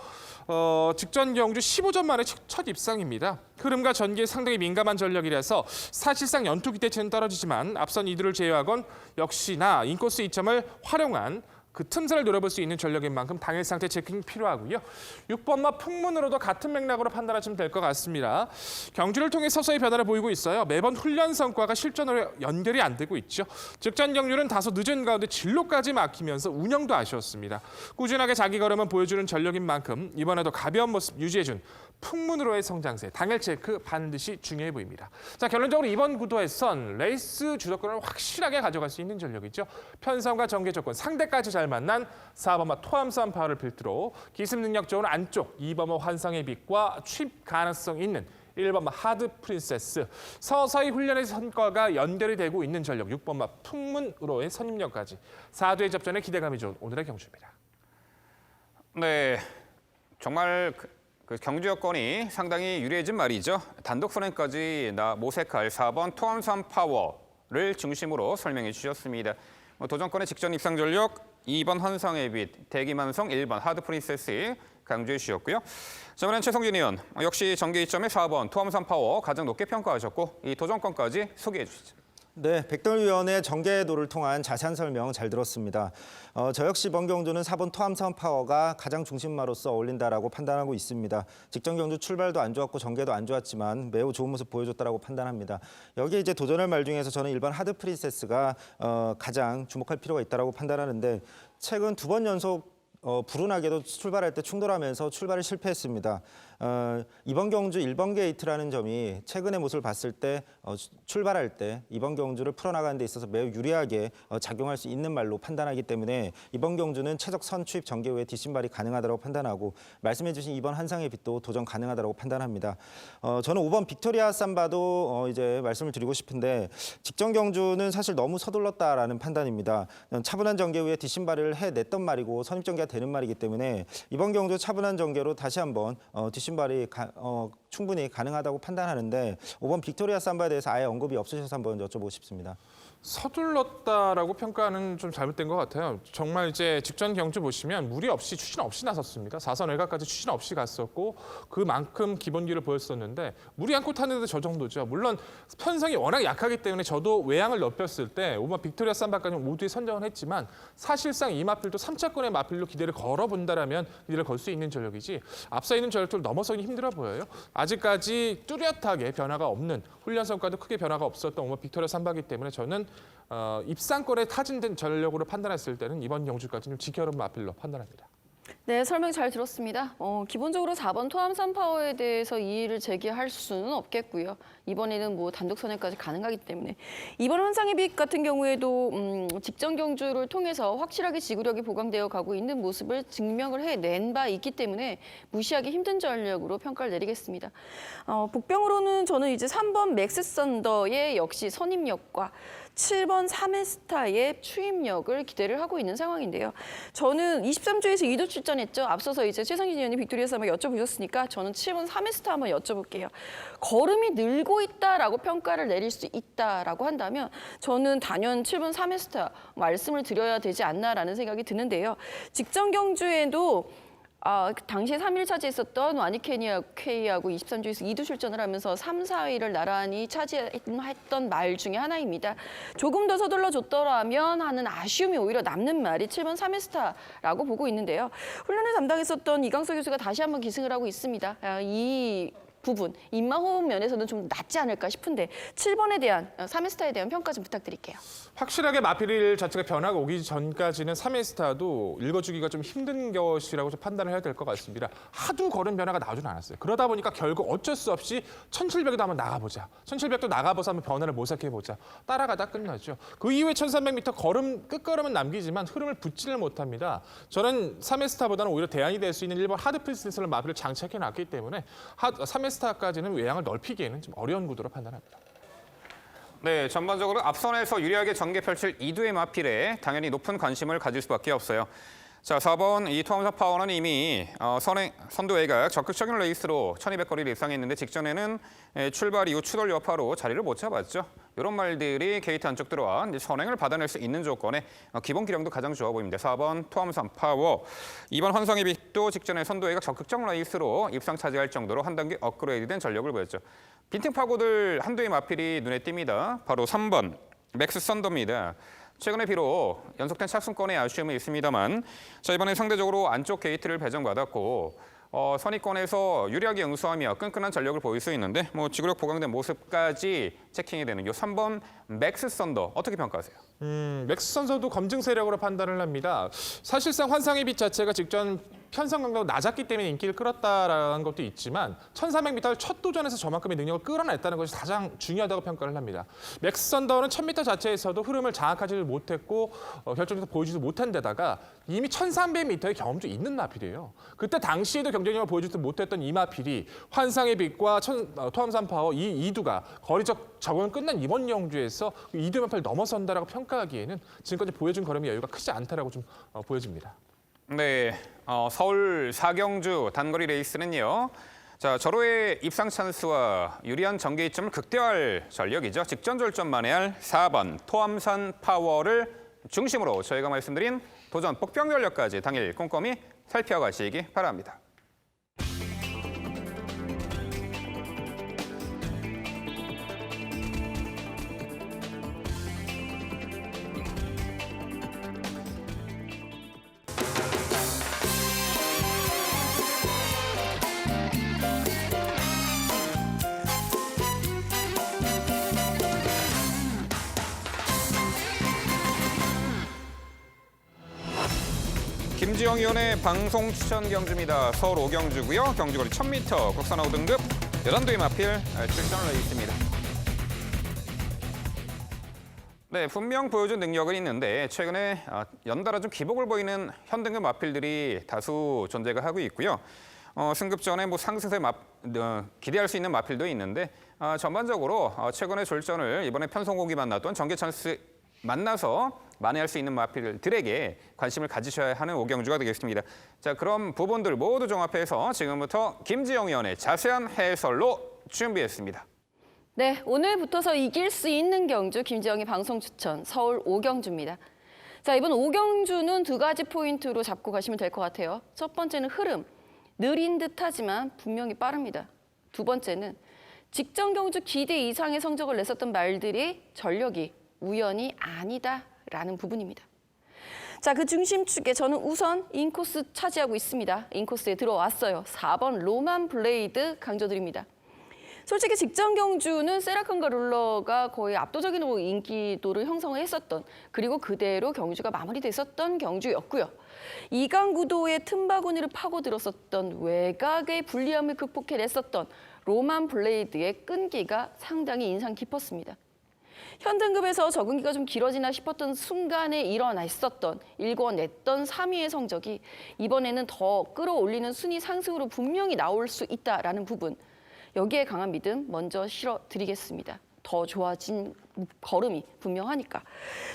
직전 경주 15점 만에 첫 입상입니다. 흐름과 전개에 상당히 민감한 전력이라서 사실상 연투 기대치는 떨어지지만 앞선 이들을 제외하곤 역시나 인코스 이점을 활용한 그 틈새를 노려볼 수 있는 전력인 만큼 당일 상태 체킹이 필요하고요. 6번마 풍문으로도 같은 맥락으로 판단하시면 될 것 같습니다. 경주를 통해 서서히 변화를 보이고 있어요. 매번 훈련 성과가 실전으로 연결이 안 되고 있죠. 직전 경주는 다소 늦은 가운데 진로까지 막히면서 운영도 아쉬웠습니다. 꾸준하게 자기 걸음은 보여주는 전력인 만큼 이번에도 가벼운 모습 유지해준 풍문으로의 성장세, 당일 체크 반드시 중요해 보입니다. 자, 결론적으로 이번 구도에선 레이스 주도권을 확실하게 가져갈 수 있는 전력이죠. 편성과 전개 조건, 상대까지 잘 만난 4번마 토함산 파워를 필두로 기습 능력 좋은 안쪽 2번마 환상의 빛과 취입 가능성 있는 1번마 하드 프린세스, 서서히 훈련의 성과가 연결이 되고 있는 전력 6번마 풍문으로의 선임력까지 4두의 접전에 기대감이 좋은 오늘의 경주입니다. 네, 정말 그 경주 여건이 상당히 유리해진 말이죠. 단독 선행까지 모색할 4번 토함산 파워를 중심으로 설명해 주셨습니다. 도전권의 직전 입상 전력 2번 환상의 빛, 대기만성 1번 하드 프린세스 강조해 주셨고요. 이번엔 최성진 의원, 역시 전개 2점의 4번 토함산 파워 가장 높게 평가하셨고 이 도전권까지 소개해 주시죠. 네, 백돌위원회 정계도를 통한 자세한 설명 잘 들었습니다. 저 역시 이번 경주는 4번 토암산 파워가 가장 중심마로서 어울린다라고 판단하고 있습니다. 직전 경주 출발도 안 좋았고 전개도 안 좋았지만 매우 좋은 모습 보여줬다라고 판단합니다. 여기에 이제 도전할 말 중에서 저는 1번 하드 프린세스가 가장 주목할 필요가 있다라고 판단하는데 최근 2번 연속 불운하게도 출발할 때 충돌하면서 출발을 실패했습니다. 이번 경주 1번 게이트라는 점이 최근의 모습을 봤을 때 출발할 때 이번 경주를 풀어나가는 데 있어서 매우 유리하게 작용할 수 있는 말로 판단하기 때문에 이번 경주는 최적 선취입 전개 후에 뒷신발이 가능하다고 판단하고 말씀해 주신 2번 한상의 빛도 도전 가능하다고 판단합니다. 저는 5번 빅토리아 삼바도 이제 말씀을 드리고 싶은데 직전 경주는 사실 너무 서둘렀다라는 판단입니다. 차분한 전개 후에 뒷신발을 해냈던 말이고 선입 전개가 되는 말이기 때문에 이번 경주 차분한 전개로 다시 한번 뒷신발이 충분히 가능하다고 판단하는데 5번 빅토리아 삼바에 대해서 아예 언급이 없으셔서 한번 여쭤보고 싶습니다. 서둘렀다라고 평가는 좀 잘못된 것 같아요. 정말 이제 직전 경주 보시면 무리 없이 추진 없이 나섰습니다. 4선 외곽까지 추진 없이 갔었고 그만큼 기본기를 보였었는데 무리 않고 타는데 저 정도죠. 물론 편성이 워낙 약하기 때문에 저도 외양을 넓혔을 때 5번 빅토리아 삼바까지 모두에 선정을 했지만 사실상 이 마필도 3차권의 마필로 기대를 걸어본다라면 기대를 걸 수 있는 전력이지 앞서 있는 전력들을 넘어서기 힘들어 보여요. 아직까지 뚜렷하게 변화가 없는 훈련 성과도 크게 변화가 없었던 5번 빅토리아 삼바이기 때문에 저는 입상권에 타진된 전력으로 판단했을 때는 이번 경주까지는 지켜오는 마필로 판단합니다. 네, 설명 잘 들었습니다. 기본적으로 4번 토암산 파워에 대해서 이의를 제기할 수는 없겠고요. 이번에는 뭐 단독 선행까지 가능하기 때문에 이번 환상의 빛 같은 경우에도 직전 경주를 통해서 확실하게 지구력이 보강되어 가고 있는 모습을 증명을 해낸 바 있기 때문에 무시하기 힘든 전력으로 평가를 내리겠습니다. 복병으로는 저는 이제 3번 맥스 썬더의 역시 선임력과 7번 3회 스타의 추임력을 기대를 하고 있는 상황인데요. 저는 23조에서 2도 출전했죠. 앞서서 이제 최상진 의원님 빅토리아 삼바 여쭤보셨으니까 저는 7번 3회 스타 한번 여쭤볼게요. 걸음이 늘고 있다라고 평가를 내릴 수 있다라고 한다면 저는 단연 7번 3회 스타 말씀을 드려야 되지 않나라는 생각이 드는데요. 직전 경주에도 당시에 3위를 차지했었던 와니케니아하고 23조에서 2도 출전을 하면서 3, 4위를 나란히 차지했던 말 중에 하나입니다. 조금 더 서둘러 줬더라면 하는 아쉬움이 오히려 남는 말이 7번 3회 스타라고 보고 있는데요. 훈련을 담당했었던 이강서 교수가 다시 한번 기승을 하고 있습니다. 이 부분, 입마호흡 면에서는 좀 낫지 않을까 싶은데 7번에 대한 3회 스타에 대한 평가 좀 부탁드릴게요. 확실하게 마필 자체가 변화가 오기 전까지는 3회 스타도 읽어주기가 좀 힘든 것이라고 좀 판단을 해야 될 것 같습니다. 하도 걸음 변화가 나오진 않았어요. 그러다 보니까 결국 어쩔 수 없이 1700에도 한번 나가보자. 1700도 나가봐서 한번 변화를 모색해보자. 따라가다 끝나죠. 그 이후에 1300m 끝걸음은 남기지만 흐름을 붙지를 못합니다. 저는 3회 스타보다는 오히려 대안이 될 수 있는 1번 하드 프린세스를 마필을 장착해놨기 때문에 3회 스타까지는 외양을 넓히기에는 좀 어려운 구도로 판단합니다. 네, 전반적으로 앞선에서 유리하게 전개 펼칠 2두의 마필에 당연히 높은 관심을 가질 수밖에 없어요. 자, 4번 이 토암산 파워는 이미 선두 외곽 적극적인 레이스로 1200거리를 입상했는데 직전에는 출발 이후 추돌 여파로 자리를 못 잡았죠. 이런 말들이 게이트 안쪽 들어와 선행을 받아낼 수 있는 조건에 기본 기량도 가장 좋아 보입니다. 4번 토암산 파워, 2번 환상의 빛도 직전에 선두 외곽 적극적 레이스로 입상 차지할 정도로 한 단계 업그레이드된 전력을 보였죠. 빈틈 파고들 한두의 마필이 눈에 띕니다. 바로 3번 맥스 썬더입니다. 최근에 비록 연속된 착순권의 아쉬움이 있습니다만 이번에 상대적으로 안쪽 게이트를 배정받았고 선입권에서 유리하게 응수하며 끈끈한 전력을 보일 수 있는데 지구력 보강된 모습까지 체킹이 되는 이 3번 맥스 썬더 어떻게 평가하세요? 맥스 선수도 검증 세력으로 판단을 합니다. 사실상 환상의 빛 자체가 직전 편성 강도가 낮았기 때문에 인기를 끌었다라는 것도 있지만 1400m 첫 도전에서 저만큼의 능력을 끌어냈다는 것이 가장 중요하다고 평가를 합니다. 맥스 선더는 1000m 자체에서도 흐름을 장악하지 못했고 결정적으로 보여주지 못한 데다가 이미 1300m의 경험도 있는 마필이에요. 그때 당시에도 경쟁력을 보여주지 못했던 이 마필이 환상의 빛과 토암산 파워 이 2두가 거리적 적응을 끝난 이번 경주에서 2두 마필을 넘어선다라고 평가하기에는 지금까지 보여준 걸음의 여유가 크지 않다라고 좀 보여집니다. 네, 서울 4경주 단거리 레이스는요. 자, 절호의 입상 찬스와 유리한 전개 이점을 극대화할 전력이죠. 직전 졸전 만회할 4번 토암산 파워를 중심으로 저희가 말씀드린 도전 복병 전력까지 당일 꼼꼼히 살펴가시기 바랍니다. 김지영 위원의 방송 추천 경주입니다. 서울 5경주고요. 경주거리 1000m 국산화 5등급 11도의 마필 출전을 해 있습니다. 네, 분명 보여준 능력은 있는데 최근에 연달아 좀 기복을 보이는 현등급 마필들이 다수 존재가 하고 있고요. 승급 전에 뭐 상승세 기대할 수 있는 마필도 있는데 전반적으로 최근에 졸전을 이번에 편성곡이 만났던 전개 찬스 만나서 만회할 수 있는 마필들에게 관심을 가지셔야 하는 5경주가 되겠습니다. 자, 그럼 부분들 모두 종합해서 지금부터 김지영 위원의 자세한 해설로 준비했습니다. 네, 오늘부터서 이길 수 있는 경주 김지영의 방송 추천 서울 5경주입니다. 자, 이번 5경주는 두 가지 포인트로 잡고 가시면 될 것 같아요. 첫 번째는 흐름, 느린 듯하지만 분명히 빠릅니다. 두 번째는 직전 경주 기대 이상의 성적을 냈었던 말들이 전력이 우연이 아니다라는 부분입니다. 자, 그 중심축에 저는 우선 인코스 차지하고 있습니다. 인코스에 들어왔어요. 4번 로만 블레이드 강조드립니다. 솔직히 직전 경주는 세라칸과 룰러가 거의 압도적인 인기도를 형성을 했었던, 그리고 그대로 경주가 마무리됐었던 경주였고요. 이강 구도의 틈바구니를 파고들었었던, 외곽의 불리함을 극복해냈었던 로만 블레이드의 끈기가 상당히 인상 깊었습니다. 현등급에서 적응기가 좀 길어지나 싶었던 순간에 일어났었던, 일궈냈던 3위의 성적이 이번에는 더 끌어올리는 순위 상승으로 분명히 나올 수 있다라는 부분, 여기에 강한 믿음 먼저 실어드리겠습니다. 더 좋아진 걸음이 분명하니까.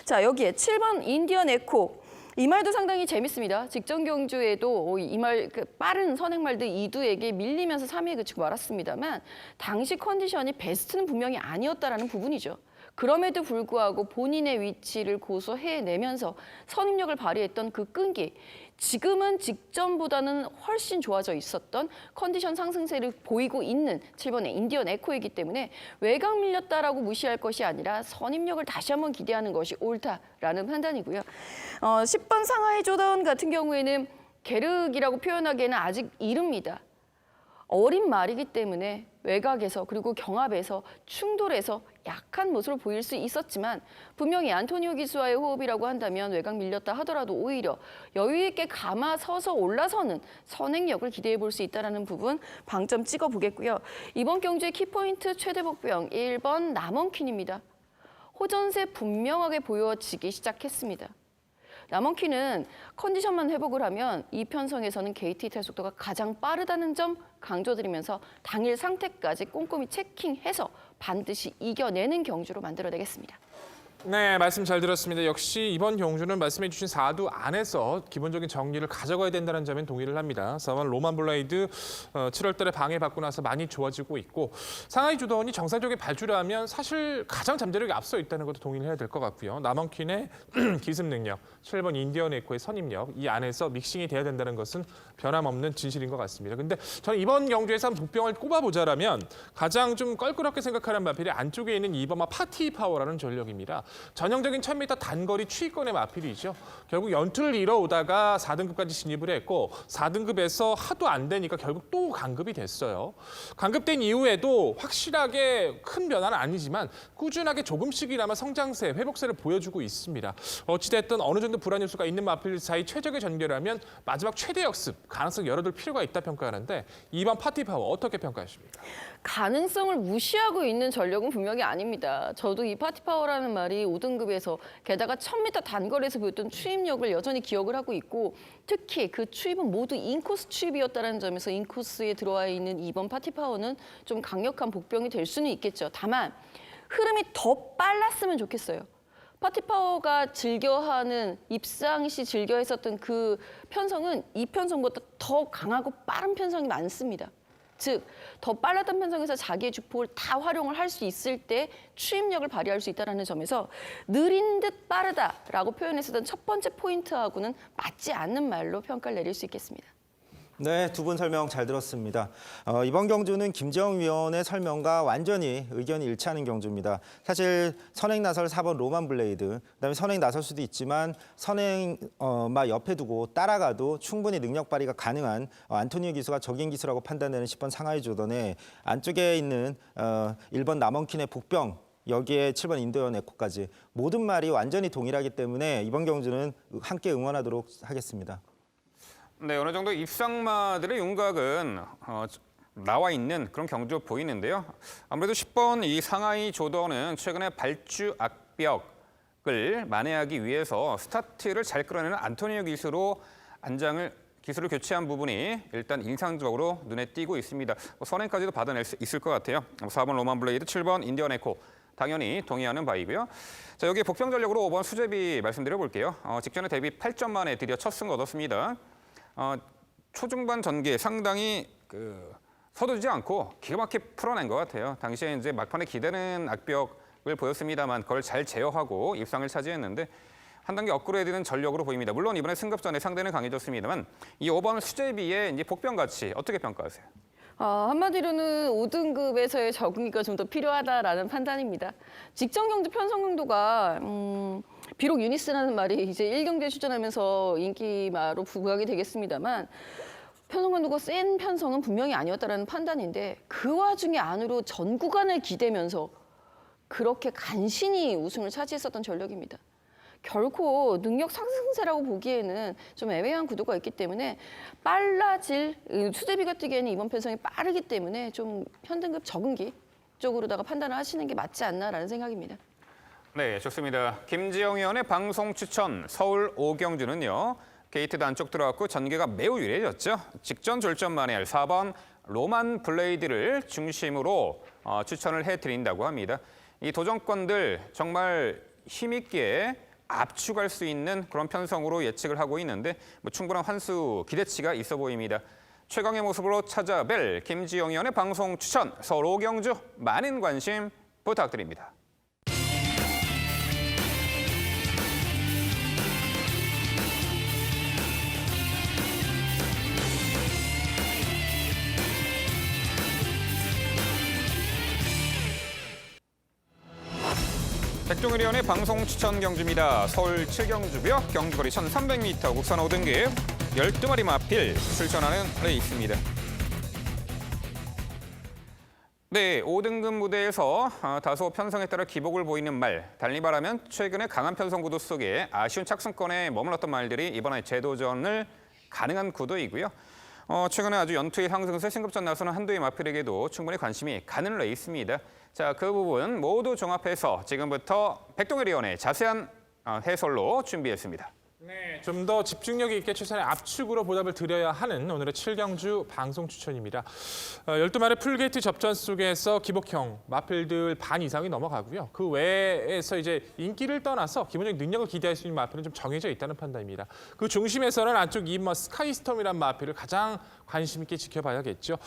자, 여기에 7번 인디언 에코. 이 말도 상당히 재밌습니다. 직전 경주에도 이 말 빠른 선행말들 이두에게 밀리면서 3위에 그치고 말았습니다만 당시 컨디션이 베스트는 분명히 아니었다라는 부분이죠. 그럼에도 불구하고 본인의 위치를 고수해내면서 선임력을 발휘했던 그 끈기, 지금은 직전보다는 훨씬 좋아져 있었던 컨디션 상승세를 보이고 있는 7번의 인디언 에코이기 때문에 외곽 밀렸다라고 무시할 것이 아니라 선임력을 다시 한번 기대하는 것이 옳다라는 판단이고요. 10번 상하이 조던 같은 경우에는 계륵이라고 표현하기에는 아직 이릅니다. 어린 말이기 때문에 외곽에서 그리고 경합에서 충돌해서 약한 모습을 보일 수 있었지만 분명히 안토니오 기수와의 호흡이라고 한다면 외곽 밀렸다 하더라도 오히려 여유 있게 감아 서서 올라서는 선행력을 기대해 볼 수 있다는 부분 방점 찍어보겠고요. 이번 경주의 키포인트 최대 복병 1번 남원퀸입니다. 호전세 분명하게 보여지기 시작했습니다. 남원퀸은 컨디션만 회복을 하면 이 편성에서는 게이트 이탈 속도가 가장 빠르다는 점 강조드리면서 당일 상태까지 꼼꼼히 체킹해서 반드시 이겨내는 경주로 만들어내겠습니다. 네, 말씀 잘 들었습니다. 역시 이번 경주는 말씀해 주신 4두 안에서 기본적인 정리를 가져가야 된다는 점엔 동의를 합니다. 4번 로만 블레이드 7월 달에 방해받고 나서 많이 좋아지고 있고 상하이 주던이 정상적인 발주라면 사실 가장 잠재력이 앞서 있다는 것도 동의를 해야 될 것 같고요. 남원퀸의 기습 능력, 7번 인디언 에코의 선임력, 이 안에서 믹싱이 돼야 된다는 것은 변함없는 진실인 것 같습니다. 근데 저는 이번 경주에서 한번 복병을 꼽아보자라면 가장 좀 껄끄럽게 생각하는 마필이 안쪽에 있는 2번마 파티 파워라는 전력입니다. 전형적인 1000m 단거리 추위권의 마필이죠. 결국 연투를 이뤄오다가 4등급까지 진입을 했고 4등급에서 하도 안 되니까 결국 또 강급이 됐어요. 강급된 이후에도 확실하게 큰 변화는 아니지만 꾸준하게 조금씩이나마 성장세, 회복세를 보여주고 있습니다. 어찌됐든 어느 정도 불안 요소가 있는 마필 사이 최적의 전개라면 마지막 최대 역습 가능성 열어둘 필요가 있다 평가하는데 2번 파티 파워 어떻게 평가하십니까? 가능성을 무시하고 있는 전력은 분명히 아닙니다. 저도 이 파티 파워라는 말이 5등급에서 게다가 1000m 단거리에서 보였던 추입력을 여전히 기억을 하고 있고 특히 그 추입은 모두 인코스 추입이었다는 점에서 인코스에 들어와 있는 2번 파티 파워는 좀 강력한 복병이 될 수는 있겠죠. 다만 흐름이 더 빨랐으면 좋겠어요. 파티 파워가 즐겨하는 입상 시 즐겨했었던 그 편성은 이 편성보다 더 강하고 빠른 편성이 많습니다. 즉, 더 빨랐던 편성에서 자기의 주폭을 다 활용을 할 수 있을 때 추입력을 발휘할 수 있다는 점에서 느린 듯 빠르다라고 표현했었던 첫 번째 포인트하고는 맞지 않는 말로 평가를 내릴 수 있겠습니다. 네, 두 분 설명 잘 들었습니다. 이번 경주는 김지영 위원의 설명과 완전히 의견이 일치하는 경주입니다. 사실 선행 나설 4번 로만 블레이드, 그다음에 선행 나설 수도 있지만 선행 옆에 두고 따라가도 충분히 능력 발휘가 가능한 안토니오 기수가 적인 기수라고 판단되는 10번 상하이 조던의 안쪽에 있는 1번 남원퀸의 복병, 여기에 7번 인디언 에코까지 모든 말이 완전히 동일하기 때문에 이번 경주는 함께 응원하도록 하겠습니다. 네, 어느 정도 입상마들의 윤곽은 나와 있는 그런 경주 보이는데요. 아무래도 10번 이 상하이 조던은 최근에 발주 악벽을 만회하기 위해서 스타트를 잘 끌어내는 안토니오 기수로 기술을 교체한 부분이 일단 인상적으로 눈에 띄고 있습니다. 선행까지도 받아낼 수 있을 것 같아요. 4번 로만 블레이드, 7번 인디언 에코. 당연히 동의하는 바이고요. 자, 여기 복병 전력으로 5번 수제비 말씀드려 볼게요. 직전에 대비 8점 만에 드디어 첫 승 얻었습니다. 초중반 전개 상당히 서두르지 않고 기가 막히게 풀어낸 것 같아요. 당시에 이제 막판에 기대는 악벽을 보였습니다만 그걸 잘 제어하고 입상을 차지했는데 한 단계 업그레이드된 전력으로 보입니다. 물론 이번에 승급전에 상대는 강해졌습니다만 이 5번 수제비의 이제 복병 가치 어떻게 평가하세요? 한마디로는 5등급에서의 적응기가 좀 더 필요하다라는 판단입니다. 직전 경주 편성 강도가 비록 유니스라는 말이 이제 1경기에 출전하면서 인기마로 부각이 되겠습니다만 편성 강도가 센 편성은 분명히 아니었다라는 판단인데 그 와중에 안으로 전 구간을 기대면서 그렇게 간신히 우승을 차지했었던 전력입니다. 결코 능력 상승세라고 보기에는 좀 애매한 구도가 있기 때문에 빨라질 수제비가 뛰기에는 이번 편성이 빠르기 때문에 좀 현등급 적응기 쪽으로다가 판단을 하시는 게 맞지 않나라는 생각입니다. 네, 좋습니다. 김지영 의원의 방송 추천 서울 5경주는요. 게이트 안쪽 들어갔고 전개가 매우 유리해졌죠. 직전 졸전 만에 4번 로만 블레이드를 중심으로 추천을 해드린다고 합니다. 이 도전권들 정말 힘있게 압축할 수 있는 그런 편성으로 예측을 하고 있는데 충분한 환수 기대치가 있어 보입니다. 최강의 모습으로 찾아뵐 김지영 의원의 방송 추천 서울 5경주 많은 관심 부탁드립니다. 백종일 의원의 방송 추천 경주입니다. 서울 7경주벽 경주거리 1300m 국산 5등급 12마리 마필 출전하는 레이스입니다. 네, 5등급 무대에서 다소 편성에 따라 기복을 보이는 말, 달리 말하면 최근에 강한 편성 구도 속에 아쉬운 착승권에 머물렀던 말들이 이번에 재도전을 가능한 구도이고요. 최근에 아주 연투의 상승세 승급전 나서는 한두의 마필에게도 충분히 관심이 가는 레이스입니다. 자, 그 부분 모두 종합해서 지금부터 백동일 의원의 자세한 해설로 준비했습니다. 네, 좀 더 집중력 있게 최선의 압축으로 보답을 드려야 하는 오늘의 7경주 방송 추천입니다. 12마리 풀게이트 접전 속에서 기복형 마필들 반 이상이 넘어가고요. 그 외에서 이제 인기를 떠나서 기본적인 능력을 기대할 수 있는 마필은 좀 정해져 있다는 판단입니다. 그 중심에서는 안쪽 2번 스카이스톰이란 마필을 가장 관심 있게 지켜봐야겠죠.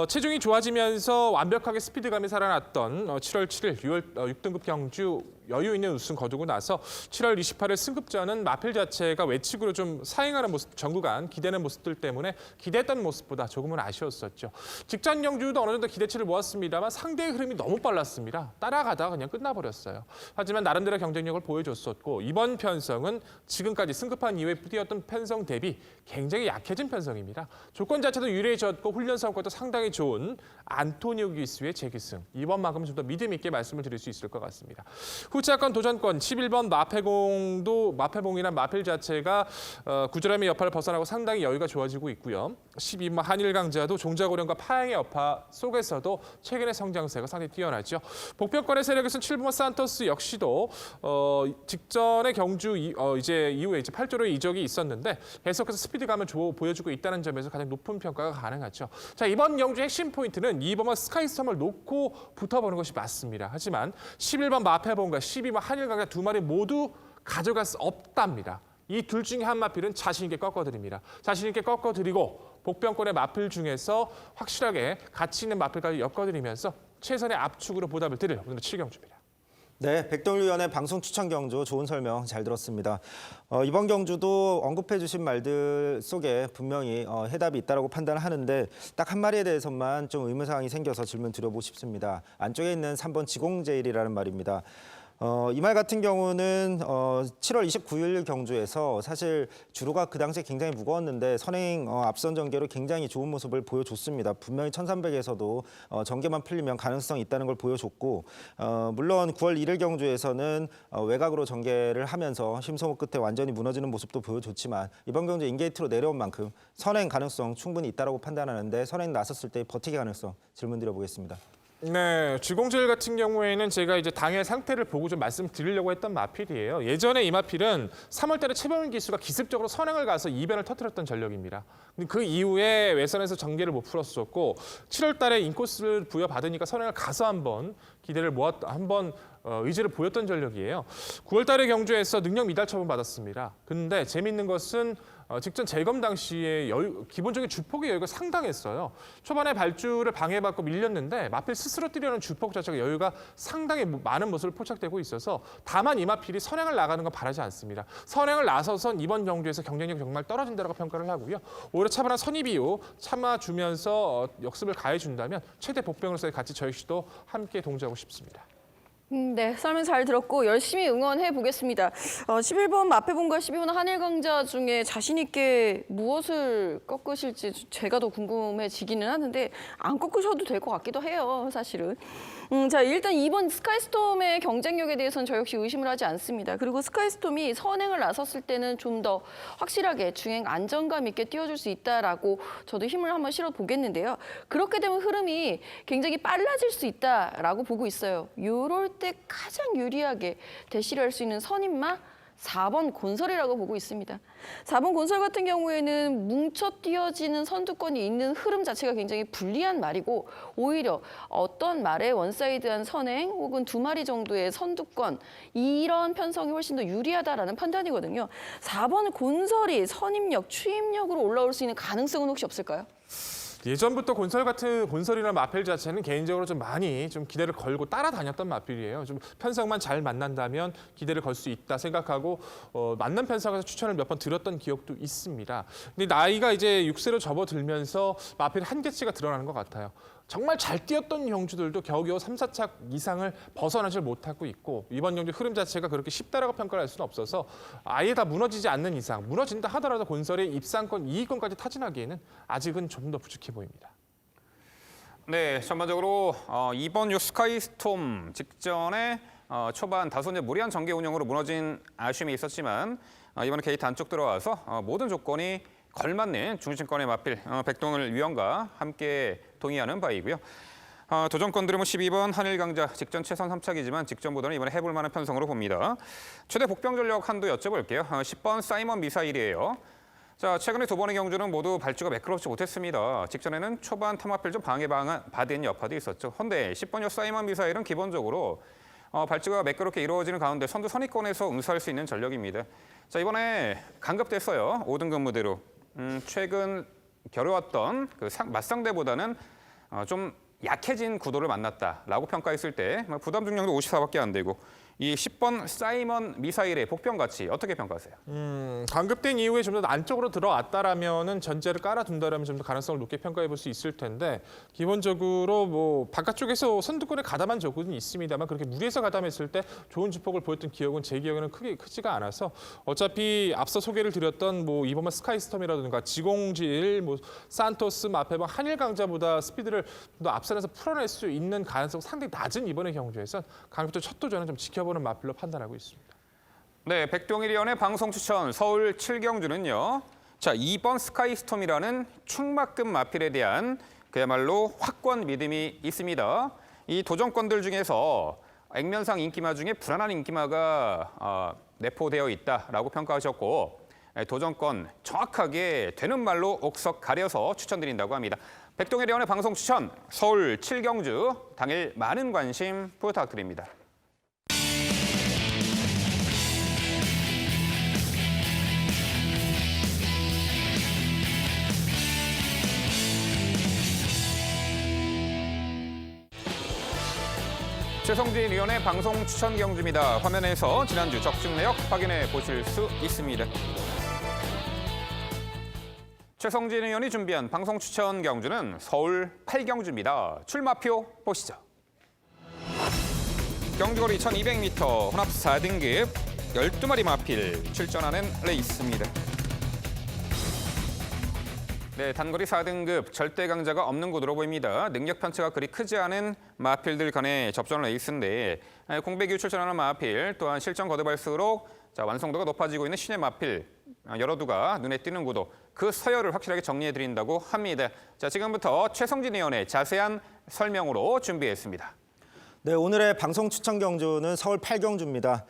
체중이 좋아지면서 완벽하게 스피드감이 살아났던 7월 7일 6월 6등급 경주 여유 있는 우승 거두고 나서 7월 28일 승급전은 마필 자체가 외측으로 좀 사행하는 모습, 전구간 기대는 모습들 때문에 기대했던 모습보다 조금은 아쉬웠었죠. 직전 경주도 어느 정도 기대치를 모았습니다만 상대의 흐름이 너무 빨랐습니다. 따라가다가 그냥 끝나버렸어요. 하지만 나름대로 경쟁력을 보여줬었고 이번 편성은 지금까지 승급한 이후에 뛰었던 편성 대비 굉장히 약해진 편성입니다. 조건 자체도 유리해졌고 훈련 성과도 상당히 좋은 안토니오 기수의 재기승. 이번만큼은 좀 더 믿음 있게 말씀을 드릴 수 있을 것 같습니다. 후차권 도전권 11번 마패봉이란 마필 자체가 구절함의 여파를 벗어나고 상당히 여유가 좋아지고 있고요. 12번 한일강자도 종자고령과 파행의 여파 속에서도 최근의 성장세가 상당히 뛰어나죠. 복병권의 세력에서는 7번 산토스 역시도 직전의 경주 이후에 8조로의 이적이 있었는데 계속해서 스피드감을 보여주고 있다는 점에서 가장 높은 평가가 가능하죠. 자, 이번 경주의 핵심 포인트는 2번과 스카이스톰을 놓고 붙어보는 것이 맞습니다. 하지만 11번 마패봉과 12번 한일강자 두 마리 모두 가져갈 수 없답니다. 이 둘 중에 한 마필은 자신 있게 꺾어드립니다. 자신 있게 꺾어드리고 복병권의 마필 중에서 확실하게 가치 있는 마필까지 엮어드리면서 최선의 압축으로 보답을 드릴 오늘의 7경주입니다. 네, 백동일 의원의 방송 추천 경주 좋은 설명 잘 들었습니다. 이번 경주도 언급해 주신 말들 속에 분명히 해답이 있다고 판단하는데 딱 한 마리에 대해서만 좀 의문사항이 생겨서 질문 드려보고 싶습니다. 안쪽에 있는 3번 지공제일이라는 말입니다. 이 말 같은 경우는 7월 29일 경주에서 사실 주로가 그 당시에 굉장히 무거웠는데 선행 앞선 전개로 굉장히 좋은 모습을 보여줬습니다. 분명히 1300에서도 전개만 풀리면 가능성이 있다는 걸 보여줬고 물론 9월 1일 경주에서는 외곽으로 전개를 하면서 심소모 끝에 완전히 무너지는 모습도 보여줬지만 이번 경주 인게이트로 내려온 만큼 선행 가능성 충분히 있다고 판단하는데 선행 나섰을 때의 버티기 가능성 질문 드려보겠습니다. 네, G07 같은 경우에는 제가 이제 당의 상태를 보고 좀 말씀드리려고 했던 마필이에요. 예전에 이 마필은 3월 달에 최범일 기수가 기습적으로 선행을 가서 이변을 터뜨렸던 전력입니다. 근데 그 이후에 외선에서 전개를 못 풀었었고 7월 달에 인코스를 부여받으니까 선행을 가서 한번 기대를 한번 의지를 보였던 전력이에요. 9월 달에 경주에서 능력 미달 처분 받았습니다. 근데 재밌는 것은 직전 재검 당시에 기본적인 주폭의 여유가 상당했어요. 초반에 발주를 방해받고 밀렸는데 마필 스스로 뛰려는 주폭 자체가 여유가 상당히 많은 모습을 포착되고 있어서 다만 이 마필이 선행을 나가는 건 바라지 않습니다. 선행을 나서선 이번 경주에서 경쟁력이 정말 떨어진다고 평가를 하고요. 오히려 차분한 선입 이후 참아주면서 역습을 가해준다면 최대 복병으로서의 가치 저 역시도 함께 동조하고 싶습니다. 네, 설명 잘 들었고 열심히 응원해 보겠습니다. 11번 마패봉과 12번 한일강자 중에 자신 있게 무엇을 꺾으실지 제가 더 궁금해지기는 하는데 안 꺾으셔도 될 것 같기도 해요, 사실은. 자, 일단 이번 스카이스톰의 경쟁력에 대해서는 저 역시 의심을 하지 않습니다. 그리고 스카이스톰이 선행을 나섰을 때는 좀 더 확실하게 주행 안정감 있게 뛰어줄 수 있다라고 저도 힘을 한번 실어 보겠는데요. 그렇게 되면 흐름이 굉장히 빨라질 수 있다라고 보고 있어요. 요럴 때 가장 유리하게 대시를 할 수 있는 선임마 4번 곤설이라고 보고 있습니다. 4번 곤설 같은 경우에는 뭉쳐 뛰어지는 선두권이 있는 흐름 자체가 굉장히 불리한 말이고 오히려 어떤 말에 원사이드한 선행 혹은 2마리 정도의 선두권 이런 편성이 훨씬 더 유리하다라는 판단이거든요. 4번 곤설이 선임력, 추임력으로 올라올 수 있는 가능성은 혹시 없을까요? 예전부터 곤설이나 마필 자체는 개인적으로 좀 많이 좀 기대를 걸고 따라다녔던 마필이에요. 좀 편성만 잘 만난다면 기대를 걸 수 있다 생각하고 맞는 편성에서 추천을 몇 번 드렸던 기억도 있습니다. 근데 나이가 이제 6세로 접어들면서 마필 한계치가 드러나는 것 같아요. 정말 잘 뛰었던 경주들도 겨우겨우 3, 4착 이상을 벗어나질 못하고 있고 이번 경주 흐름 자체가 그렇게 쉽다라고 평가를 할 수는 없어서 아예 다 무너지지 않는 이상 무너진다 하더라도 곤설의 입상권, 이익권까지 타진하기에는 아직은 좀 더 부족해 보입니다. 네, 전반적으로 이번 요 스카이스톰 직전에 초반 다소 이제 무리한 전개 운영으로 무너진 아쉬움이 있었지만 이번에 게이트 안쪽 들어와서 모든 조건이 걸맞는 중심권의 마필 백동을 위원과 함께 동의하는 바이고요. 도전권들은 12번 한일강자 직전 최선 3착이지만 직전보다는 이번에 해볼 만한 편성으로 봅니다. 최대 복병 전력 한도 여쭤볼게요. 10번 사이먼 미사일이에요. 자, 최근에 두 번의 경주는 모두 발주가 매끄럽지 못했습니다. 직전에는 초반 탐마필 좀 방해받은 여파도 있었죠. 헌데 10번 사이먼 미사일은 기본적으로 발주가 매끄럽게 이루어지는 가운데 선두 선입권에서 응수할 수 있는 전력입니다. 자, 이번에 강급됐어요. 5등급 무대로. 최근 겨뤄왔던 그 맞상대보다는 좀 약해진 구도를 만났다라고 평가했을 때 부담 중량도 54밖에 안 되고 이 10번 사이먼 미사일의 복병 가치 어떻게 평가하세요? 강급된 이후에 좀 더 안쪽으로 들어왔다라면은 전제를 깔아둔다라면 좀 더 가능성을 높게 평가해 볼 수 있을 텐데 기본적으로 뭐 바깥쪽에서 선두권에 가담한 적은 있습니다만 그렇게 무리해서 가담했을 때 좋은 주폭을 보였던 기억은 제 기억에는 크지가 않아서 어차피 앞서 소개를 드렸던 뭐 이번만 스카이스톰이라든가 G07, 뭐 산토스, 마페방, 한일강자보다 스피드를 더 앞선에서 풀어낼 수 있는 가능성 상당히 낮은 이번의 경주에선 강급도 첫 도전은 좀 지켜보는 마필로 판단하고 있습니다. 네, 백동일위원의 방송 추천 서울 7경주는요. 자, 2번 스카이스톰이라는 충막급 마필에 대한 그야말로 확고한 믿음이 있습니다. 이 도전권들 중에서 액면상 인기마 중에 불안한 인기마가 내포되어 있다라고 평가하셨고 도전권 정확하게 되는 말로 옥석 가려서 추천드린다고 합니다. 백동일위원의 방송 추천 서울 7경주 당일 많은 관심 부탁드립니다. 최성진 위원의 방송 추천 경주입니다. 화면에서 지난주 적중 내역 확인해 보실 수 있습니다. 최성진 의원이 준비한 방송 추천 경주는 서울 8경주입니다. 출마표 보시죠. 경주거리 1200m 혼합 4등급 12마리 마필 출전하는 레이스입니다. 네, 단거리 4등급 절대 강자가 없는 구도로 보입니다. 능력 편차가 그리 크지 않은 마필들 간의 접전 레이스인데 공백이 출전하는 마필 또한 실전 거듭할수록 완성도가 높아지고 있는 신의 마필 여러 두가 눈에 띄는 구도 그 서열을 확실하게 정리해드린다고 합니다. 자, 지금부터 최성진 의원의 자세한 설명으로 준비했습니다. 네, 오늘의 방송 추천 경주는 서울 8경주입니다.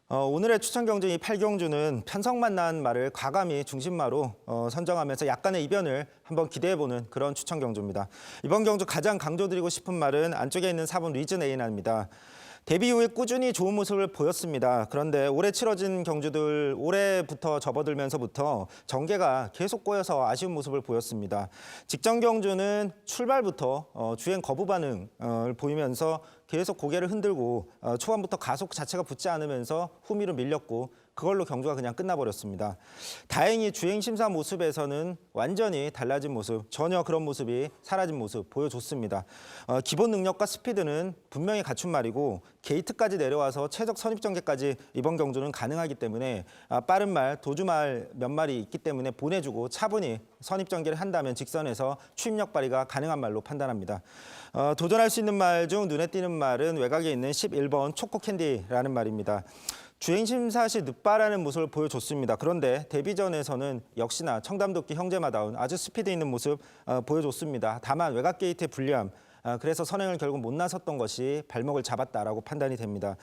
오늘의 추천 경주 이 8경주는 편성만 난 말을 과감히 중심마로 선정하면서 약간의 이변을 한번 기대해보는 그런 추천 경주입니다. 이번 경주 가장 강조드리고 싶은 말은 안쪽에 있는 4번 리즌 에이나입니다. 데뷔 이후에 꾸준히 좋은 모습을 보였습니다. 그런데 올해 치러진 경주들 올해부터 접어들면서부터 전개가 계속 꼬여서 아쉬운 모습을 보였습니다. 직전 경주는 출발부터 주행 거부 반응을 보이면서 계속 고개를 흔들고 초반부터 가속 자체가 붙지 않으면서 후미로 밀렸고 그걸로 경주가 그냥 끝나버렸습니다. 다행히 주행 심사 모습에서는 완전히 달라진 모습, 전혀 그런 모습이 사라진 모습 보여줬습니다. 기본 능력과 스피드는 분명히 갖춘 말이고 게이트까지 내려와서 최적 선입 전개까지 이번 경주는 가능하기 때문에 빠른 말, 도주말 몇 마리 있기 때문에 보내주고 차분히 선입 전개를 한다면 직선에서 추임력 발휘가 가능한 말로 판단합니다. 도전할 수 있는 말 중 눈에 띄는 말은 외곽에 있는 11번 초코캔디라는 말입니다. 주행심사 시 늦바라는 모습을 보여줬습니다. 그런데 데뷔전에서는 역시나 청담도끼 형제마다운 아주 스피드 있는 모습 보여줬습니다. 다만 외곽 게이트의 불리함, 그래서 선행을 결국 못 나섰던 것이 발목을 잡았다라고 판단이 됩니다.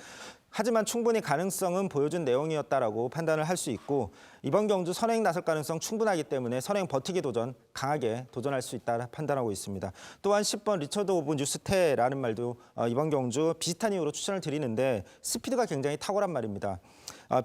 하지만 충분히 가능성은 보여준 내용이었다라고 판단을 할 수 있고 이번 경주 선행 나설 가능성 충분하기 때문에 선행 버티기 도전 강하게 도전할 수 있다 판단하고 있습니다. 또한 10번 리처드 오브 뉴스테라는 말도 이번 경주 비슷한 이유로 추천을 드리는데 스피드가 굉장히 탁월한 말입니다.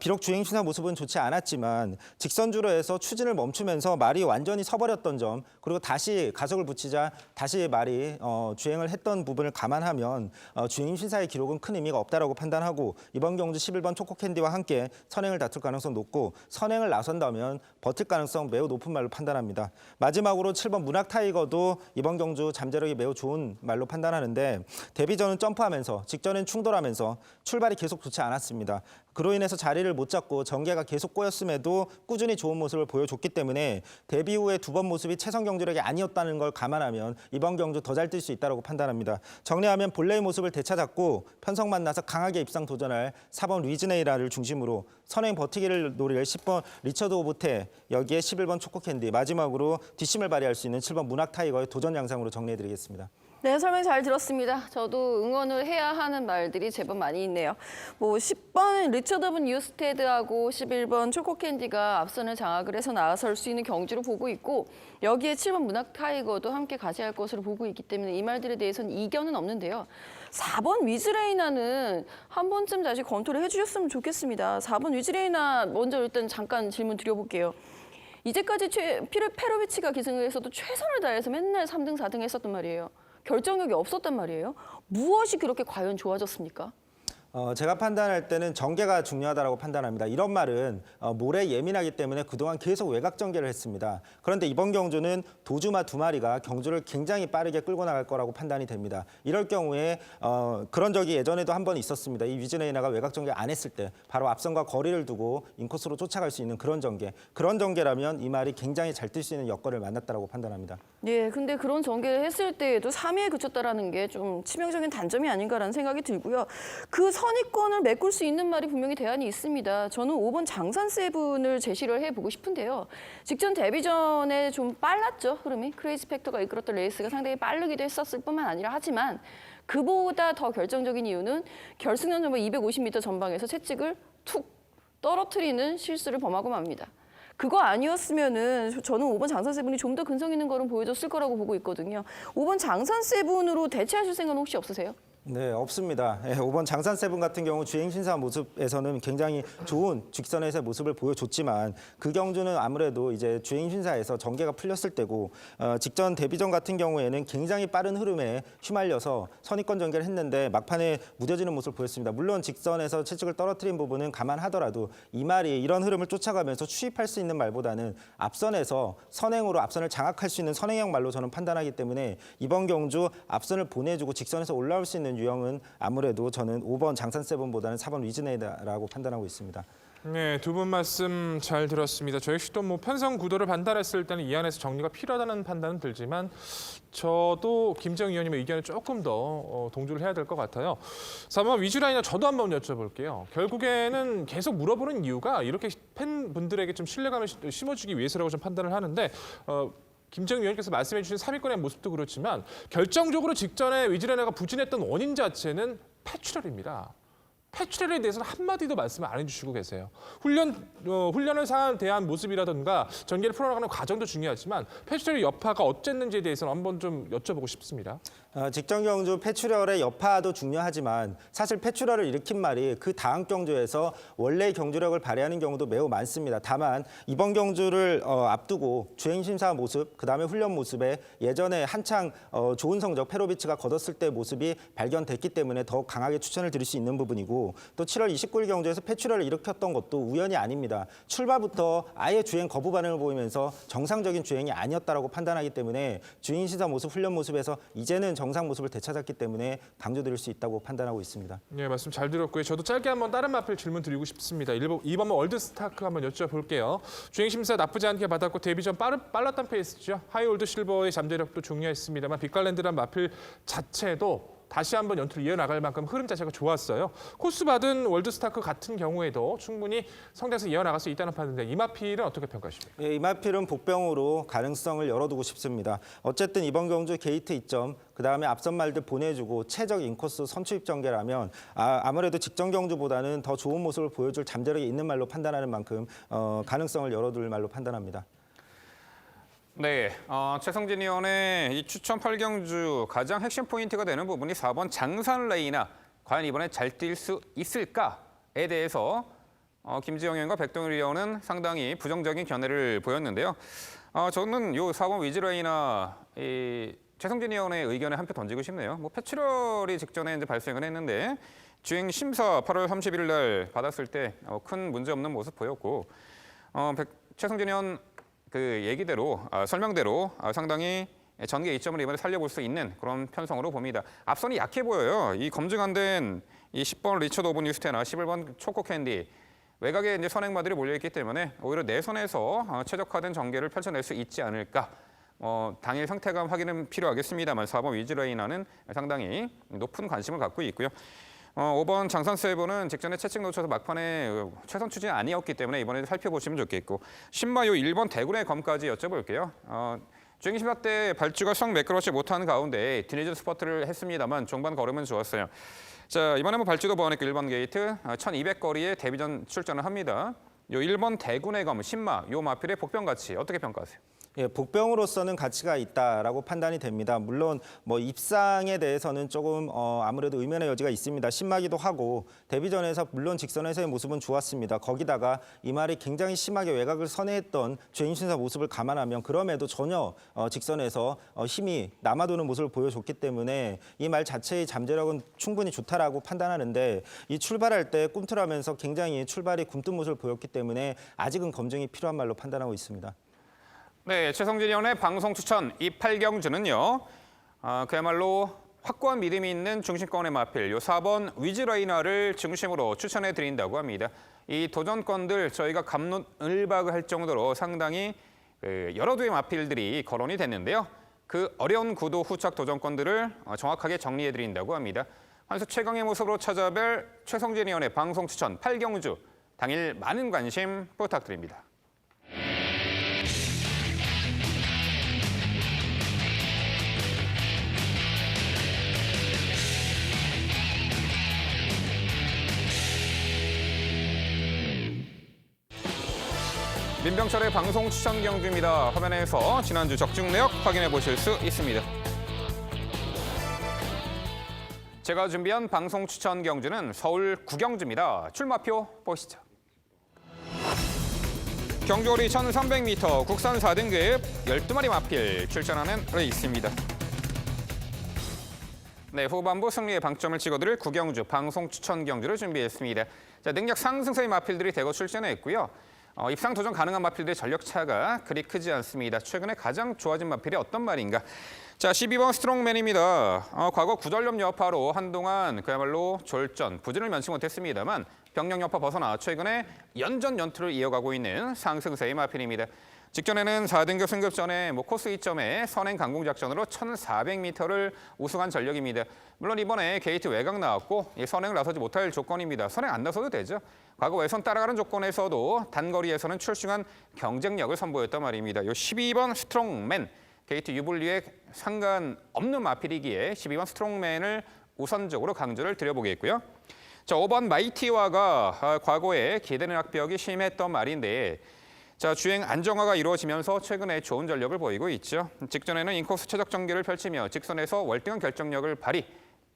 비록 주행심사 모습은 좋지 않았지만 직선주로에서 추진을 멈추면서 말이 완전히 서버렸던 점 그리고 다시 가속을 붙이자 다시 말이 주행을 했던 부분을 감안하면 주행심사의 기록은 큰 의미가 없다라고 판단하고 이번 경주 11번 초코캔디와 함께 선행을 다툴 가능성 높고 선행을 나선다면 버틸 가능성 매우 높은 말로 판단합니다. 마지막으로 7번 문학타이거도 이번 경주 잠재력이 매우 좋은 말로 판단하는데 데뷔전은 점프하면서 직전엔 충돌하면서 출발이 계속 좋지 않았습니다. 그로 인해서 자리를 못 잡고 전개가 계속 꼬였음에도 꾸준히 좋은 모습을 보여줬기 때문에 데뷔 후에 두 번 모습이 최선 경주력이 아니었다는 걸 감안하면 이번 경주 더 잘 뛸 수 있다고 판단합니다. 정리하면 본래의 모습을 되찾았고 편성 만나서 강하게 입상 도전할 4번 리즈네이라를 중심으로 선행 버티기를 노릴 10번 리처드 오브테 여기에 11번 초코캔디 마지막으로 뒷심을 발휘할 수 있는 7번 문학타이거의 도전 양상으로 정리해드리겠습니다. 네, 설명 잘 들었습니다. 저도 응원을 해야 하는 말들이 제법 많이 있네요. 10번 리처드 분 뉴스테드하고 11번 초코캔디가 앞선을 장악을 해서 나설 수 있는 경주로 보고 있고 여기에 7번 문학타이거도 함께 가세할 것으로 보고 있기 때문에 이 말들에 대해서는 이견은 없는데요. 4번 위즈레이나는 한 번쯤 다시 검토를 해주셨으면 좋겠습니다. 4번 위즈레이나 먼저 일단 잠깐 질문 드려볼게요. 이제까지 피르 페로비치가 기승을 해서도 최선을 다해서 맨날 3등, 4등 했었단 말이에요. 결정력이 없었단 말이에요. 무엇이 그렇게 과연 좋아졌습니까? 제가 판단할 때는 전개가 중요하다고 판단합니다. 이런 말은 모래에 예민하기 때문에 그동안 계속 외곽 전개를 했습니다. 그런데 이번 경주는 도주마 두 마리가 경주를 굉장히 빠르게 끌고 나갈 거라고 판단이 됩니다. 이럴 경우에 그런 적이 예전에도 한 번 있었습니다. 이 위즈레이나가 외곽 전개 안 했을 때 바로 앞선과 거리를 두고 인코스로 쫓아갈 수 있는 그런 전개. 그런 전개라면 이 말이 굉장히 잘 뛸 수 있는 여건을 만났다고 판단합니다. 예, 근데 그런 전개를 했을 때에도 3위에 그쳤다라는 게 좀 치명적인 단점이 아닌가라는 생각이 들고요. 그 선입권을 메꿀 수 있는 말이 분명히 대안이 있습니다. 저는 5번 장산 세븐을 제시를 해보고 싶은데요. 직전 데뷔전에 좀 빨랐죠, 흐름이. 크레이지 팩터가 이끌었던 레이스가 상당히 빠르기도 했었을 뿐만 아니라 하지만 그보다 더 결정적인 이유는 결승전 전방 250m 전방에서 채찍을 툭 떨어뜨리는 실수를 범하고 맙니다. 그거 아니었으면은 저는 5번 장산 세븐이 좀 더 근성 있는 걸음 보여줬을 거라고 보고 있거든요. 5번 장산 세븐으로 대체하실 생각은 혹시 없으세요? 네, 없습니다. 5번 장산 세븐 같은 경우 주행 신사 모습에서는 굉장히 좋은 직선에서의 모습을 보여줬지만 그 경주는 아무래도 이제 주행 신사에서 전개가 풀렸을 때고 직전 데뷔전 같은 경우에는 굉장히 빠른 흐름에 휘말려서 선입권 전개를 했는데 막판에 무뎌지는 모습을 보였습니다. 물론 직선에서 채찍을 떨어뜨린 부분은 감안하더라도 이 말이 이런 흐름을 쫓아가면서 추입할 수 있는 말보다는 앞선에서 선행으로 앞선을 장악할 수 있는 선행형 말로 저는 판단하기 때문에 이번 경주 앞선을 보내주고 직선에서 올라올 수 있는 유형은 아무래도 저는 5번 장산 세븐보다는 4번 위즈레이나라고 판단하고 있습니다. 네, 두 분 말씀 잘 들었습니다. 저 역시도 뭐 편성 구도를 판단했을 때는 이 안에서 정리가 필요하다는 판단은 들지만 저도 김재영 위원님의 의견에 조금 더 동조를 해야 될 것 같아요. 4번 위즈라이너 저도 한번 여쭤볼게요. 결국에는 계속 물어보는 이유가 이렇게 팬분들에게 좀 신뢰감을 심어주기 위해서라고 좀 판단을 하는데 김재영 위원님께서 말씀해 주신 3위권의 모습도 그렇지만 결정적으로 직전에 위즈라이너가 부진했던 원인 자체는 패출혈입니다. 패출혈에 대해서는 한마디도 말씀을 안 해주시고 계세요. 훈련을 대한 모습이라든가 전개를 풀어나가는 과정도 중요하지만 패출혈의 여파가 어쨌는지에 대해서는 한번 좀 여쭤보고 싶습니다. 직전 경주 패출혈의 여파도 중요하지만 사실 패출혈을 일으킨 말이 그 다음 경주에서 원래의 경주력을 발휘하는 경우도 매우 많습니다. 다만 이번 경주를 앞두고 주행 심사 모습, 그다음에 훈련 모습에 예전에 한창 좋은 성적 페로비치가 거뒀을 때 모습이 발견됐기 때문에 더 강하게 추천을 드릴 수 있는 부분이고 또 7월 29일 경주에서 패출혈을 일으켰던 것도 우연이 아닙니다. 출발부터 아예 주행 거부 반응을 보이면서 정상적인 주행이 아니었다라고 판단하기 때문에 주행 심사 모습, 훈련 모습에서 이제는 정상 모습을 되찾았기 때문에 강조드릴 수 있다고 판단하고 있습니다. 네, 말씀 잘 들었고요. 저도 짧게 한번 다른 마필 질문 드리고 싶습니다. 2번 월드스타크 한번 여쭤볼게요. 주행심사 나쁘지 않게 받았고 데뷔 전 빨랐던 페이스죠. 하이올드 실버의 잠재력도 중요했습니다만 빅갈랜드란 마필 자체도 다시 한번 연투를 이어나갈 만큼 흐름 자체가 좋았어요. 코스 받은 월드스타크 같은 경우에도 충분히 성장해서 이어나갈 수 있다는 판단인데 이 마필은 어떻게 평가하십니까? 이 마필은 복병으로 가능성을 열어두고 싶습니다. 어쨌든 이번 경주 게이트 2점, 그다음에 앞선 말들 보내주고 최적 인코스 선취입 전개라면 아무래도 직전 경주보다는 더 좋은 모습을 보여줄 잠재력이 있는 말로 판단하는 만큼 가능성을 열어둘 말로 판단합니다. 네, 최성진 의원의 이 추천 8경주 가장 핵심 포인트가 되는 부분이 4번 장산 레이나 과연 이번에 잘 뛸 수 있을까에 대해서 김지영 의원과 백동일 의원은 상당히 부정적인 견해를 보였는데요. 저는 요 4번 위즈레이나 최성진 의원의 의견에 한 표 던지고 싶네요. 뭐 패출혈이 직전에 이제 발생을 했는데 주행 심사 8월 31일 날 받았을 때 큰 문제 없는 모습 보였고 최성진 의원 그 얘기대로 설명대로 상당히 전개 이점을 이번에 살려볼 수 있는 그런 편성으로 봅니다. 앞선이 약해 보여요. 이 검증 안 된 이 10번 리처드 오븐 뉴스테나 11번 초코 캔디 외곽에 이제 선행마들이 몰려 있기 때문에 오히려 내선에서 최적화된 전개를 펼쳐낼 수 있지 않을까. 당일 상태감 확인은 필요하겠습니다만 4번 위즈레이나는 상당히 높은 관심을 갖고 있고요. 5번 장산 세븐은 직전에 채찍 놓쳐서 막판에 최선 추진이 아니었기 때문에 이번에 살펴보시면 좋겠고 신마요 1번 대군의 검까지 여쭤볼게요. 주행 심사 때 발주가 썩 매끄럽지 못한 가운데 디네즈 스퍼트를 했습니다만 종반 걸음은 좋았어요. 자, 이번에 뭐 발주도 보완했고 1번 게이트 1200거리에 데뷔전 출전을 합니다. 요 1번 대군의 검 신마 요 마필의 복병 가치 어떻게 평가하세요? 예, 복병으로서는 가치가 있다라고 판단이 됩니다. 물론 뭐 입상에 대해서는 조금 아무래도 의문의 여지가 있습니다. 심하기도 하고 데뷔전에서 물론 직선에서의 모습은 좋았습니다. 거기다가 이 말이 굉장히 심하게 외곽을 선회했던 주행신사 모습을 감안하면 그럼에도 전혀 직선에서 힘이 남아도는 모습을 보여줬기 때문에 이 말 자체의 잠재력은 충분히 좋다라고 판단하는데 이 출발할 때 꿈틀하면서 굉장히 출발이 굼뜬 모습을 보였기 때문에 아직은 검증이 필요한 말로 판단하고 있습니다. 네, 최성진 의원의 방송 추천 이 8경주는요. 그야말로 확고한 믿음이 있는 중심권의 마필 요 4번 위즈레이나를 중심으로 추천해 드린다고 합니다. 이 도전권들 저희가 갑론을박을 할 정도로 상당히 여러 두의 마필들이 거론이 됐는데요. 그 어려운 구도 후착 도전권들을 정확하게 정리해 드린다고 합니다. 한수 최강의 모습으로 찾아뵐 최성진 의원의 방송 추천 8경주 당일 많은 관심 부탁드립니다. 민병철의 방송 추천 경주입니다. 화면에서 지난주 적중 내역 확인해 보실 수 있습니다. 제가 준비한 방송 추천 경주는 서울 9경주입니다. 출마표 보시죠. 경주거리 1300m 국산 4등급 12마리 마필 출전하는 레이스입니다. 네, 후반부 승리의 방점을 찍어드릴 9경주 방송 추천 경주를 준비했습니다. 자, 능력 상승세의 마필들이 대거 출전했고요. 입상 도전 가능한 마필들의 전력 차가 그리 크지 않습니다. 최근에 가장 좋아진 마필이 어떤 말인가? 자, 12번 스트롱맨입니다. 과거 구전력 여파로 한동안 그야말로 졸전, 부진을 면치 못했습니다만 병력 여파 벗어나 최근에 연전 연투를 이어가고 있는 상승세의 마필입니다. 직전에는 4등급 승급 전에 코스 2점에 선행 강공 작전으로 1,400m를 우승한 전력입니다. 물론 이번에 게이트 외곽 나왔고 선행을 나서지 못할 조건입니다. 선행 안 나서도 되죠. 과거 외선 따라가는 조건에서도 단거리에서는 출중한 경쟁력을 선보였단 말입니다. 이 12번 스트롱맨, 게이트 유불리에 상관없는 마필이기에 12번 스트롱맨을 우선적으로 강조를 드려보겠고요. 자, 5번 마이티와가 과거에 기대는 악벽이 심했던 말인데 자, 주행 안정화가 이루어지면서 최근에 좋은 전력을 보이고 있죠. 직전에는 인코스 최적 전개를 펼치며 직선에서 월등한 결정력을 발휘,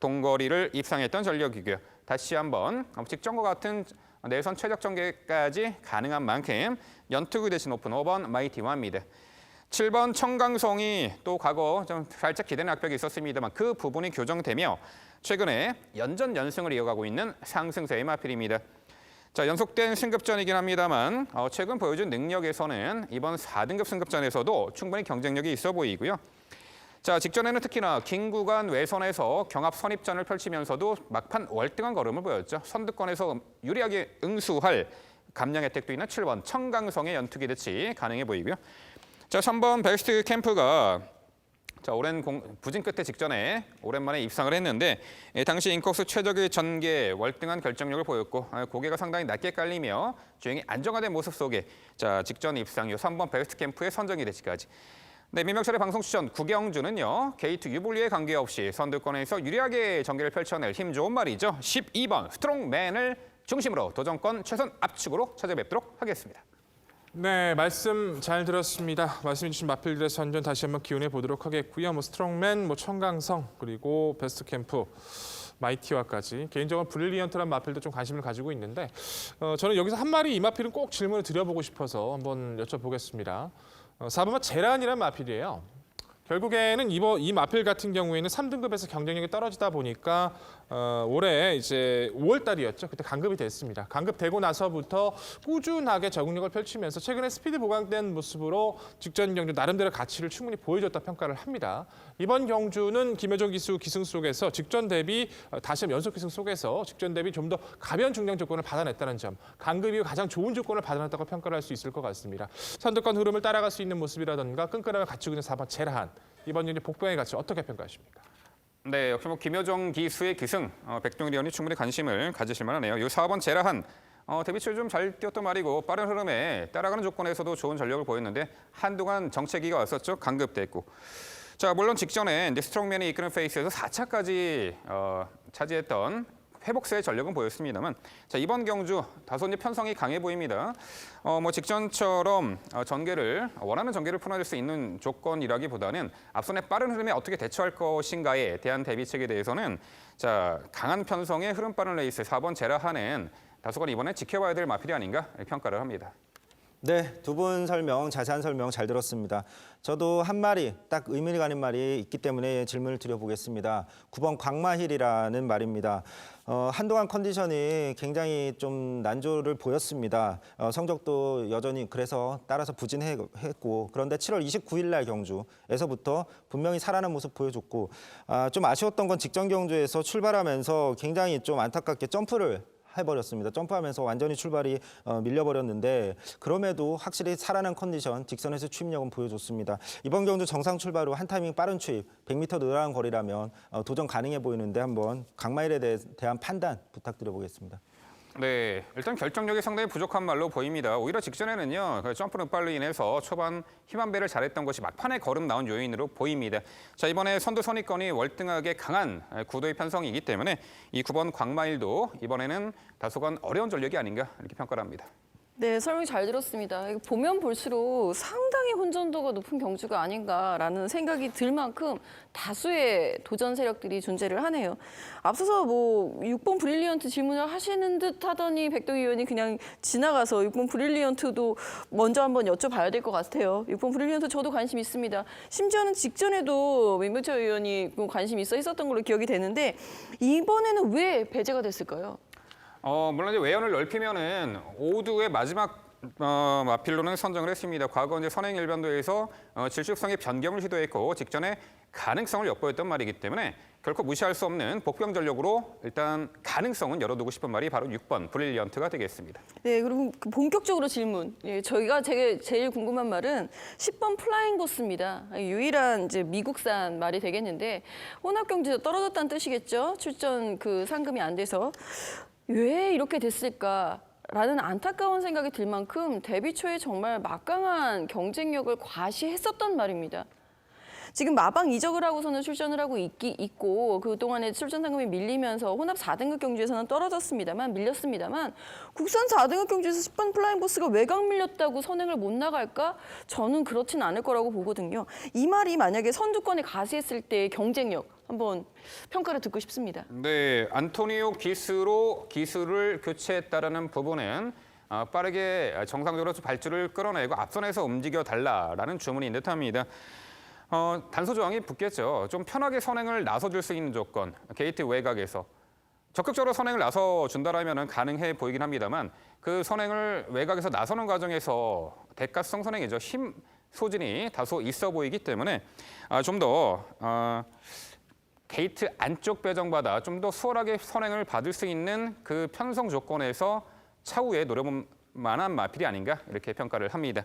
동거리를 입상했던 전력이고요. 다시 한번 직전과 같은 내선 최적 전개까지 가능한 만큼 연투구 대신 높은 5번 마이티와입니다. 7번 청강성이 또 과거 좀 살짝 기대는 악벽이 있었습니다만 그 부분이 교정되며 최근에 연전 연승을 이어가고 있는 상승세의 마필입니다. 자, 연속된 승급전이긴 합니다만 최근 보여준 능력에서는 이번 4등급 승급전에서도 충분히 경쟁력이 있어 보이고요. 자, 직전에는 특히나 긴 구간 외선에서 경합 선입전을 펼치면서도 막판 월등한 걸음을 보였죠. 선두권에서 유리하게 응수할 감량 혜택도 있는 7번 청강성의 연투기 대치 가능해 보이고요. 자, 3번 베스트 캠프가 자, 오랜 부진 끝에 직전에 오랜만에 입상을 했는데 당시 인코스 최적의 전개 월등한 결정력을 보였고 고개가 상당히 낮게 깔리며 주행이 안정화된 모습 속에 자, 직전 입상 요 3번 베스트 캠프의 선정이 되지까지. 네, 민명철의 방송 추천 구경주는요. 게이트 유불리에 관계없이 선두권에서 유리하게 전개를 펼쳐낼 힘 좋은 말이죠. 12번 스트롱맨을 중심으로 도전권 최선 압축으로 찾아뵙도록 하겠습니다. 네, 말씀 잘 들었습니다. 말씀해 주신 마필들의 선전 다시 한번 기원해 보도록 하겠고요. 스트롱맨, 청강성, 그리고 베스트 캠프, 마이티와까지 개인적으로 브릴리언트란 마필도 좀 관심을 가지고 있는데 저는 여기서 한 마리 이 마필은 꼭 질문을 드려보고 싶어서 한번 여쭤보겠습니다. 4번은 제란이란 마필이에요. 결국에는 이 마필 같은 경우에는 3등급에서 경쟁력이 떨어지다 보니까 올해 이제 5월 달이었죠. 그때 강급이 됐습니다. 강급되고 나서부터 꾸준하게 적응력을 펼치면서 최근에 스피드 보강된 모습으로 직전 경주 나름대로 가치를 충분히 보여줬다 평가를 합니다. 이번 경주는 김효정 기수 기승 속에서 직전 대비 다시 한번 연속 기승 속에서 직전 대비 좀 더 가벼운 중량 조건을 받아냈다는 점, 강급이 가장 좋은 조건을 받아냈다고 평가를 할 수 있을 것 같습니다. 선두권 흐름을 따라갈 수 있는 모습이라든가 끈끈함을 갖추고 있는 4번 제라한. 이번 경기 복병의 가치 어떻게 평가하십니까? 네, 역시 김효정 기수의 기승, 백동일 의원이 충분히 관심을 가지실 만하네요. 이 4번 제라한 데뷔초에 좀 잘 뛰었던 말이고 빠른 흐름에 따라가는 조건에서도 좋은 전력을 보였는데 한동안 정체기가 왔었죠. 강급됐고. 자, 물론 직전에 스트롱맨이 이끄는 페이스에서 4차까지 차지했던 회복세의 전력은 보였습니다만 자, 이번 경주 다소 이제 편성이 강해 보입니다. 직전처럼 원하는 전개를 풀어낼 수 있는 조건이라기보다는 앞선의 빠른 흐름에 어떻게 대처할 것인가에 대한 대비책에 대해서는 자, 강한 편성의 흐름 빠른 레이스 4번 제라하는 다소간 이번에 지켜봐야 될 마필이 아닌가 평가를 합니다. 네, 두 분 설명, 자세한 설명 잘 들었습니다. 저도 한 마리, 딱 의미가 가는 말이 있기 때문에 질문을 드려보겠습니다. 9번 광마힐이라는 말입니다. 한동안 컨디션이 굉장히 좀 난조를 보였습니다. 성적도 여전히 그래서 따라서 부진했고 그런데 7월 29일 날 경주에서부터 분명히 살아난 모습 보여줬고 좀 아쉬웠던 건 직전 경주에서 출발하면서 굉장히 좀 안타깝게 점프를 해버렸습니다. 점프하면서 완전히 출발이 밀려버렸는데 그럼에도 확실히 살아난 컨디션, 직선에서 추입력은 보여줬습니다. 이번 경주 정상 출발 후 한 타이밍 빠른 추입, 100m 늘어난 거리라면 도전 가능해 보이는데 한번 강마일에 대한 판단 부탁드려보겠습니다. 네, 일단 결정력이 상당히 부족한 말로 보입니다. 오히려 직전에는요, 점프 늑발로 인해서 초반 힘 한 배를 잘했던 것이 막판에 걸음 나온 요인으로 보입니다. 자, 이번에 선두 선입권이 월등하게 강한 구도의 편성이기 때문에 이 9번 광마일도 이번에는 다소간 어려운 전력이 아닌가 이렇게 평가를 합니다. 네, 설명 잘 들었습니다. 이거 보면 볼수록 상당히 혼전도가 높은 경주가 아닌가라는 생각이 들 만큼 다수의 도전 세력들이 존재를 하네요. 앞서서 6번 브릴리언트 질문을 하시는 듯 하더니 백동희 의원이 그냥 지나가서 6번 브릴리언트도 먼저 한번 여쭤봐야 될 것 같아요. 6번 브릴리언트 저도 관심 있습니다. 심지어는 직전에도 민명철 의원이 관심 있었던 걸로 기억이 되는데 이번에는 왜 배제가 됐을까요? 물론 이제 외연을 넓히면은 오두의 마지막 마필로는 선정을 했습니다. 과거 이제 선행 일반도에서 질식성의 변경을 시도했고 직전에 가능성을 엿보였던 말이기 때문에 결코 무시할 수 없는 복병 전력으로 일단 가능성은 열어두고 싶은 말이 바로 6번 브릴리언트가 되겠습니다. 네, 그럼 본격적으로 질문. 예, 저희가 제일 궁금한 말은 10번 플라잉 보스입니다. 유일한 이제 미국산 말이 되겠는데 혼합 경주에서 떨어졌다는 뜻이겠죠. 출전 그 상금이 안 돼서 왜 이렇게 됐을까? 라는 안타까운 생각이 들 만큼 데뷔 초에 정말 막강한 경쟁력을 과시했었던 말입니다. 지금 마방 이적을 하고서는 출전을 하고 있고 그동안에 출전 상금이 밀리면서 혼합 4등급 경주에서는 밀렸습니다만 국산 4등급 경주에서 10번 플라잉 보스가 외곽 밀렸다고 선행을 못 나갈까? 저는 그렇진 않을 거라고 보거든요. 이 말이 만약에 선두권에 가세했을 때의 경쟁력 한번 평가를 듣고 싶습니다. 네, 안토니오 기스로 기술을 교체했다라는 부분은 빠르게 정상적으로 발주를 끌어내고 앞선에서 움직여 달라라는 주문인 듯합니다. 단서 조항이 붙겠죠. 좀 편하게 선행을 나서줄 수 있는 조건, 게이트 외곽에서. 적극적으로 선행을 나서준다라면 가능해 보이긴 합니다만 그 선행을 외곽에서 나서는 과정에서 대가성 선행이죠. 힘 소진이 다소 있어 보이기 때문에 좀 더 게이트 안쪽 배정받아 좀 더 수월하게 선행을 받을 수 있는 그 편성 조건에서 차후에 노려볼 만한 마필이 아닌가 이렇게 평가를 합니다.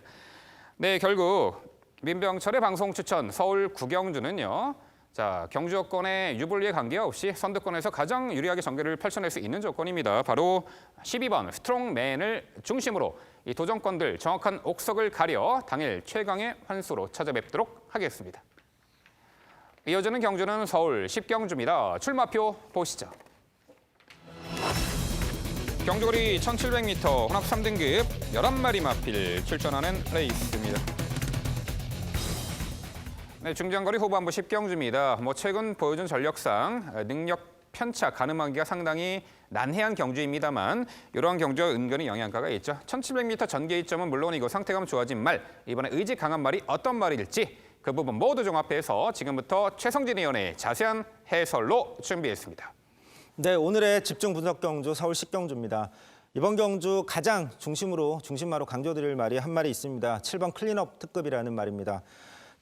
네, 결국 민병철의 방송 추천 서울 구경주는요. 자, 경주 여건의 유불리에 관계없이 선두권에서 가장 유리하게 전개를 펼쳐낼 수 있는 조건입니다. 바로 12번 스트롱맨을 중심으로 이 도전권들 정확한 옥석을 가려 당일 최강의 환수로 찾아뵙도록 하겠습니다. 이어지는 경주는 서울 10경주입니다. 출마표 보시죠. 경주거리 1700m 혼합 3등급 11마리 마필 출전하는 레이스입니다. 네, 중장거리 후반부 10경주입니다. 최근 보여준 전력상 능력 편차 가늠하기가 상당히 난해한 경주입니다만 이러한 경주와 은근히 영향가가 있죠. 1700m 전개이점은 물론이고 상태감 좋아진 말, 이번에 의지 강한 말이 어떤 말일지 그 부분 모두 종합해서 지금부터 최성진 의원의 자세한 해설로 준비했습니다. 네, 오늘의 집중 분석 경주 서울 10경주입니다. 이번 경주 가장 중심마로 강조드릴 말이 한 말이 있습니다. 7번 클린업 특급이라는 말입니다.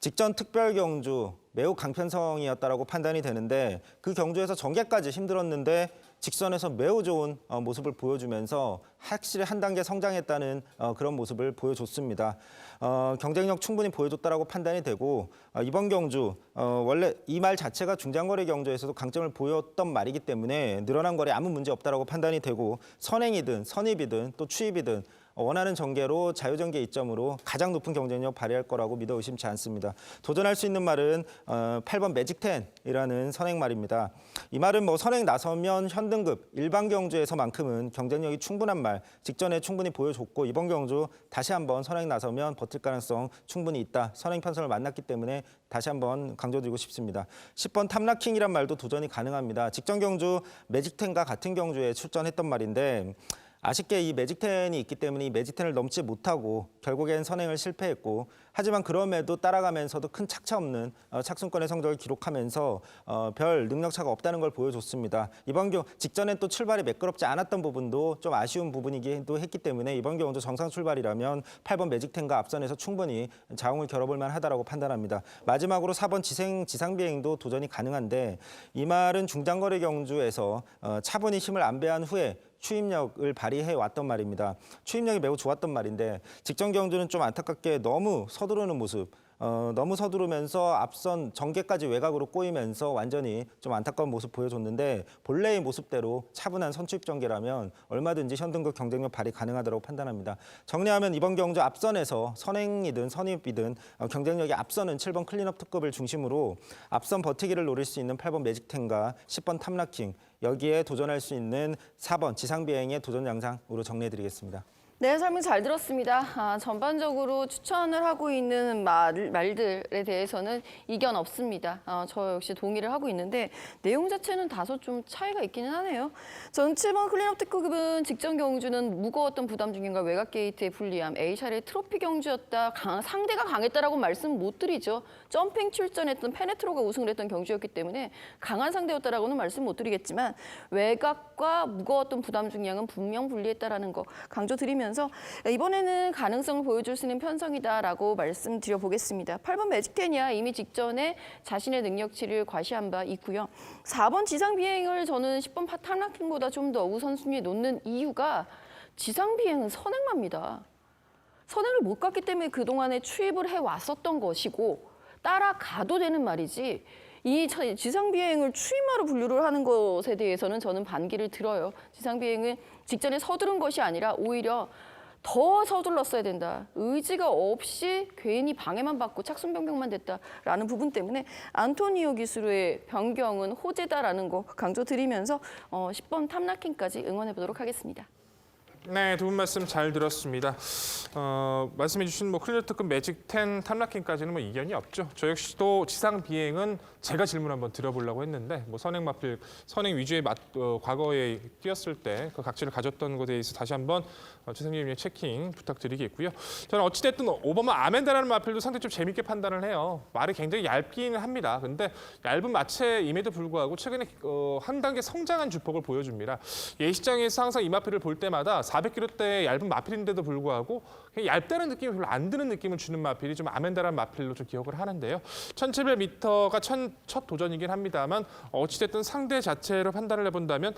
직전 특별 경주 매우 강편성이었다라고 판단이 되는데 그 경주에서 전개까지 힘들었는데 직선에서 매우 좋은 모습을 보여주면서 확실히 한 단계 성장했다는 그런 모습을 보여줬습니다. 경쟁력 충분히 보여줬다라고 판단이 되고 이번 경주 원래 이 말 자체가 중장거리 경주에서도 강점을 보였던 말이기 때문에 늘어난 거리에 아무 문제 없다라고 판단이 되고 선행이든 선입이든 또 추입이든 원하는 전개로 자유전개 이점으로 가장 높은 경쟁력 발휘할 거라고 믿어 의심치 않습니다. 도전할 수 있는 말은 8번 매직10이라는 선행 말입니다. 이 말은 선행 나서면 현등급 일반 경주에서만큼은 경쟁력이 충분한 말 직전에 충분히 보여줬고 이번 경주 다시 한번 선행 나서면 버틸 가능성 충분히 있다. 선행 편성을 만났기 때문에 다시 한번 강조드리고 싶습니다. 10번 탐라킹이란 말도 도전이 가능합니다. 직전 경주 매직10과 같은 경주에 출전했던 말인데 아쉽게 이 매직10이 있기 때문에 이 매직10을 넘지 못하고 결국엔 선행을 실패했고 하지만 그럼에도 따라가면서도 큰 착차 없는 착순권의 성적을 기록하면서 별 능력차가 없다는 걸 보여줬습니다. 이번 경주 직전엔 또 출발이 매끄럽지 않았던 부분도 좀 아쉬운 부분이기도 했기 때문에 이번 경주 정상 출발이라면 8번 매직10과 앞선에서 충분히 자웅을 겨뤄볼 만하다라고 판단합니다. 마지막으로 4번 지상비행도 도전이 가능한데 이 말은 중장거리 경주에서 차분히 힘을 안배한 후에 추임력을 발휘해 왔던 말입니다. 추임력이 매우 좋았던 말인데 직전 경주는 좀 안타깝게 너무 서두르는 모습, 너무 서두르면서 앞선 전개까지 외곽으로 꼬이면서 완전히 좀 안타까운 모습 보여줬는데 본래의 모습대로 차분한 선취입 전개라면 얼마든지 현등급 경쟁력 발휘 가능하다고 판단합니다. 정리하면 이번 경주 앞선에서 선행이든 선입이든 경쟁력이 앞서는 7번 클린업 특급을 중심으로 앞선 버티기를 노릴 수 있는 8번 매직10과 10번 탐라킹 여기에 도전할 수 있는 4번 지상비행의 도전 양상으로 정리해드리겠습니다. 네, 설명 잘 들었습니다. 전반적으로 추천을 하고 있는 말들에 대해서는 이견 없습니다. 저 역시 동의를 하고 있는데 내용 자체는 다소 좀 차이가 있기는 하네요. 전 7번 클린업 특급은 직전 경주는 무거웠던 부담 중인과 외곽 게이트의 불리함, A샷의 트로피 경주였다, 상대가 강했다라고 말씀 못 드리죠. 점핑 출전했던 페네트로가 우승을 했던 경주였기 때문에 강한 상대였다라고는 말씀 못 드리겠지만 외곽과 무거웠던 부담 중량은 분명 불리했다라는 거 강조드리면서 드리면서 이번에는 가능성을 보여줄 수 있는 편성이다라고 말씀드려 보겠습니다. 8번 매직텐이야 이미 직전에 자신의 능력치를 과시한 바 있고요. 4번 지상비행을 저는 10번 탐라킹보다 좀 더 우선순위에 놓는 이유가 지상비행은 선행마입니다. 선행을 못 갔기 때문에 그동안에 추입을 해왔었던 것이고 따라가도 되는 말이지 이 지상비행을 추임마로 분류를 하는 것에 대해서는 저는 반기를 들어요. 지상비행은 직전에 서두른 것이 아니라 오히려 더 서둘렀어야 된다. 의지가 없이 괜히 방해만 받고 착순변경만 됐다라는 부분 때문에 안토니오 기수의 변경은 호재다라는 거 강조드리면서 10번 탐라킹까지 응원해 보도록 하겠습니다. 네, 두 분 말씀 잘 들었습니다. 말씀해주신 클리어 특급 매직 10 탐라킹까지는 이견이 없죠. 저 역시도 지상 비행은 제가 질문 한번 드려보려고 했는데 선행 마필, 선행 위주의 과거에 뛰었을 때 그 각지를 가졌던 것에 대해서 다시 한번 최선님의 체킹 부탁드리겠고요. 저는 어찌됐든 오버마 아멘다라는 마필도 상당히 좀 재밌게 판단을 해요. 말이 굉장히 얇기는 합니다. 근데 얇은 마체임에도 불구하고 최근에 한 단계 성장한 주폭을 보여줍니다. 예시장에서 항상 이 마필을 볼 때마다 400km대의 얇은 마필인데도 불구하고 얇다는 느낌이 별로 안 드는 느낌을 주는 마필이 좀 아멘다라는 마필로 좀 기억을 하는데요. 1700m가 첫 도전이긴 합니다만 어찌됐든 상대 자체로 판단을 해본다면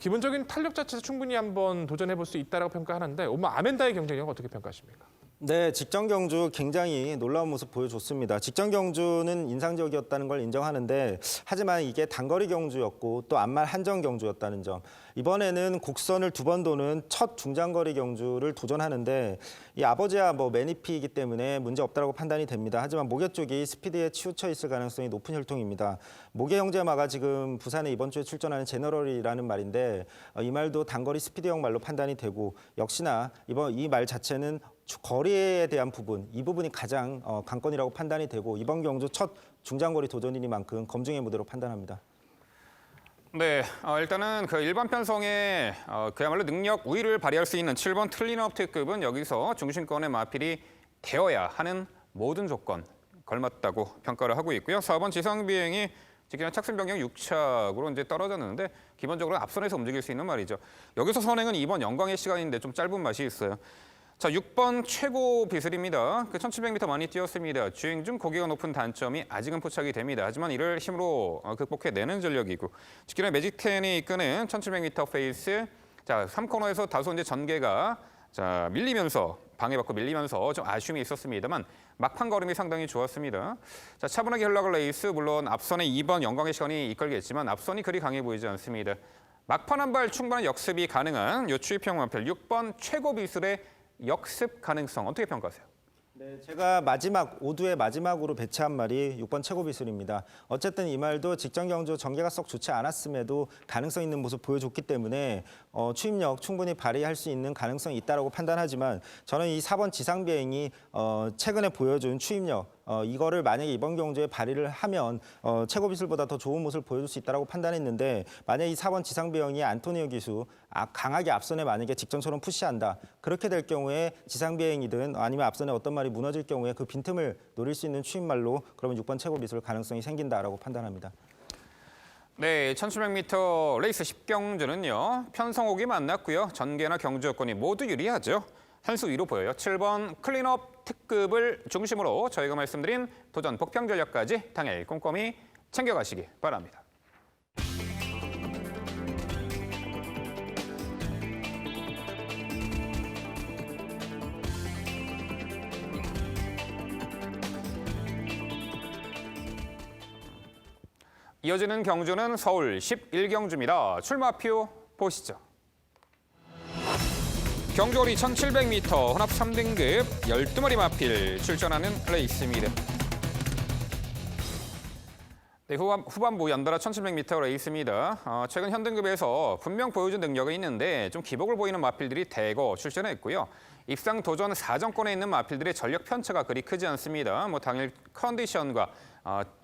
기본적인 탄력 자체에서 충분히 한번 도전해볼 수 있다고 평가하는데 아멘다의 경쟁력 어떻게 평가하십니까? 네, 직전 경주 굉장히 놀라운 모습 보여줬습니다. 직전 경주는 인상적이었다는 걸 인정하는데 하지만 이게 단거리 경주였고 또 암말 한정 경주였다는 점. 이번에는 곡선을 2번 도는 첫 중장거리 경주를 도전하는데 이 아버지야 매니피이기 때문에 문제 없다고 판단이 됩니다. 하지만 모계 쪽이 스피드에 치우쳐 있을 가능성이 높은 혈통입니다. 모계 형제마가 지금 부산에 이번 주에 출전하는 제너럴이라는 말인데 이 말도 단거리 스피드형 말로 판단이 되고 역시나 이 말 자체는 거리에 대한 부분, 이 부분이 가장 관건이라고 판단이 되고 이번 경주 첫 중장거리 도전이니만큼 검증의 무대로 판단합니다. 네, 일단은 그 일반 편성에 그야말로 능력 우위를 발휘할 수 있는 7번 틀린업 특급은 여기서 중심권의 마필이 되어야 하는 모든 조건 걸맞다고 평가를 하고 있고요. 4번 지상비행이 직전 착순 변경 6착으로 이제 떨어졌는데 기본적으로 앞선에서 움직일 수 있는 말이죠. 여기서 선행은 이번 영광의 시간인데 좀 짧은 맛이 있어요. 자, 6번 최고 비슬입니다. 1700m 많이 뛰었습니다. 주행 중 고개가 높은 단점이 아직은 포착이 됩니다. 하지만 이를 힘으로 극복해내는 전력이고 직전에 매직10이 이끄는 1700m 페이스. 자, 3코너에서 다소 이제 전개가 밀리면서 방해받고 밀리면서 좀 아쉬움이 있었습니다만 막판 걸음이 상당히 좋았습니다. 자, 차분하게 흘러갈 레이스 물론 앞선의 2번 영광의 시간이 이끌겠지만 앞선이 그리 강해 보이지 않습니다. 막판 한 발 충분한 역습이 가능한 요 추입형 마필 6번 최고 비슬의 역습 가능성 어떻게 평가하세요? 네, 제가 오두의 마지막으로 배치한 말이 6번 최고 비슬입니다. 어쨌든 이 말도 직전 경주 전개가 썩 좋지 않았음에도 가능성 있는 모습 보여줬기 때문에 추임력 충분히 발휘할 수 있는 가능성이 있다고 판단하지만 저는 이 4번 지상비행이 최근에 보여준 추임력 이거를 만약에 이번 경주에 발휘를 하면 최고 비슬보다 더 좋은 모습을 보여줄 수 있다고 판단했는데 만약에 이 4번 지상비행이 안토니오 기수 강하게 앞선에 만약에 직전처럼 푸시한다. 그렇게 될 경우에 지상비행이든 아니면 앞선에 어떤 말이 무너질 경우에 그 빈틈을 노릴 수 있는 추임말로 그러면 6번 최고 비슬 가능성이 생긴다라고 판단합니다. 네, 1700m 레이스 10경주는요. 편성옥이 만났고요. 전개나 경주 여건이 모두 유리하죠. 한 수 위로 보여요. 7번 클린업 특급을 중심으로 저희가 말씀드린 도전 복평 전략까지 당일 꼼꼼히 챙겨가시기 바랍니다. 이어지는 경주는 서울 11경주입니다. 출마표 보시죠. 경주거리 1700m 혼합 3등급 12마리 마필 출전하는 레이스입니다. 네, 후반부 연달아 1700m 레이스입니다. 최근 현등급에서 분명 보여준 능력은 있는데 좀 기복을 보이는 마필들이 대거 출전했고요. 입상 도전 4정권에 있는 마필들의 전력 편차가 그리 크지 않습니다. 당일 컨디션과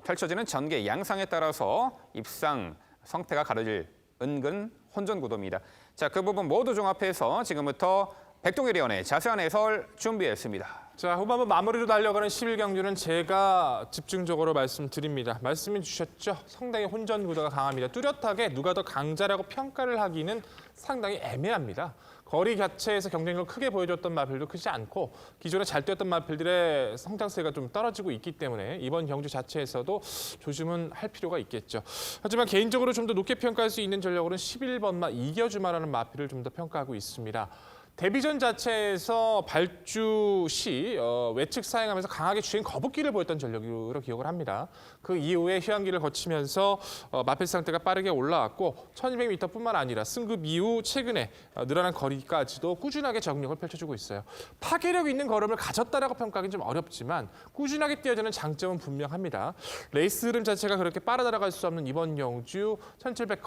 펼쳐지는 전개 양상에 따라서 입상 성패가 가려질 은근 혼전 구도입니다. 자, 그 부분 모두 종합해서 지금부터 백동일위원의 자세한 해설 준비했습니다. 자, 후반부 마무리로 달려가는 11경주는 제가 집중적으로 말씀드립니다. 말씀해 주셨죠? 상당히 혼전 구도가 강합니다. 뚜렷하게 누가 더 강자라고 평가를 하기는 상당히 애매합니다. 거리 자체에서 경쟁력을 크게 보여줬던 마필도 크지 않고 기존에 잘 뛰었던 마필들의 성장세가 좀 떨어지고 있기 때문에 이번 경주 자체에서도 조심은 할 필요가 있겠죠. 하지만 개인적으로 좀 더 높게 평가할 수 있는 전력으로는 11번마 이겨주마라는 마필을 좀 더 평가하고 있습니다. 데뷔전 자체에서 발주 시 외측 사행하면서 강하게 주행 거북기를 보였던 전력으로 기억을 합니다. 그 이후에 휴양기를 거치면서 마필 상태가 빠르게 올라왔고 1200m뿐만 아니라 승급 이후 최근에 늘어난 거리까지도 꾸준하게 적응력을 펼쳐주고 있어요. 파괴력 있는 걸음을 가졌다라고 평가하기는 좀 어렵지만 꾸준하게 뛰어드는 장점은 분명합니다. 레이스 흐름 자체가 그렇게 빨아 들어갈 수 없는 이번 경주 1700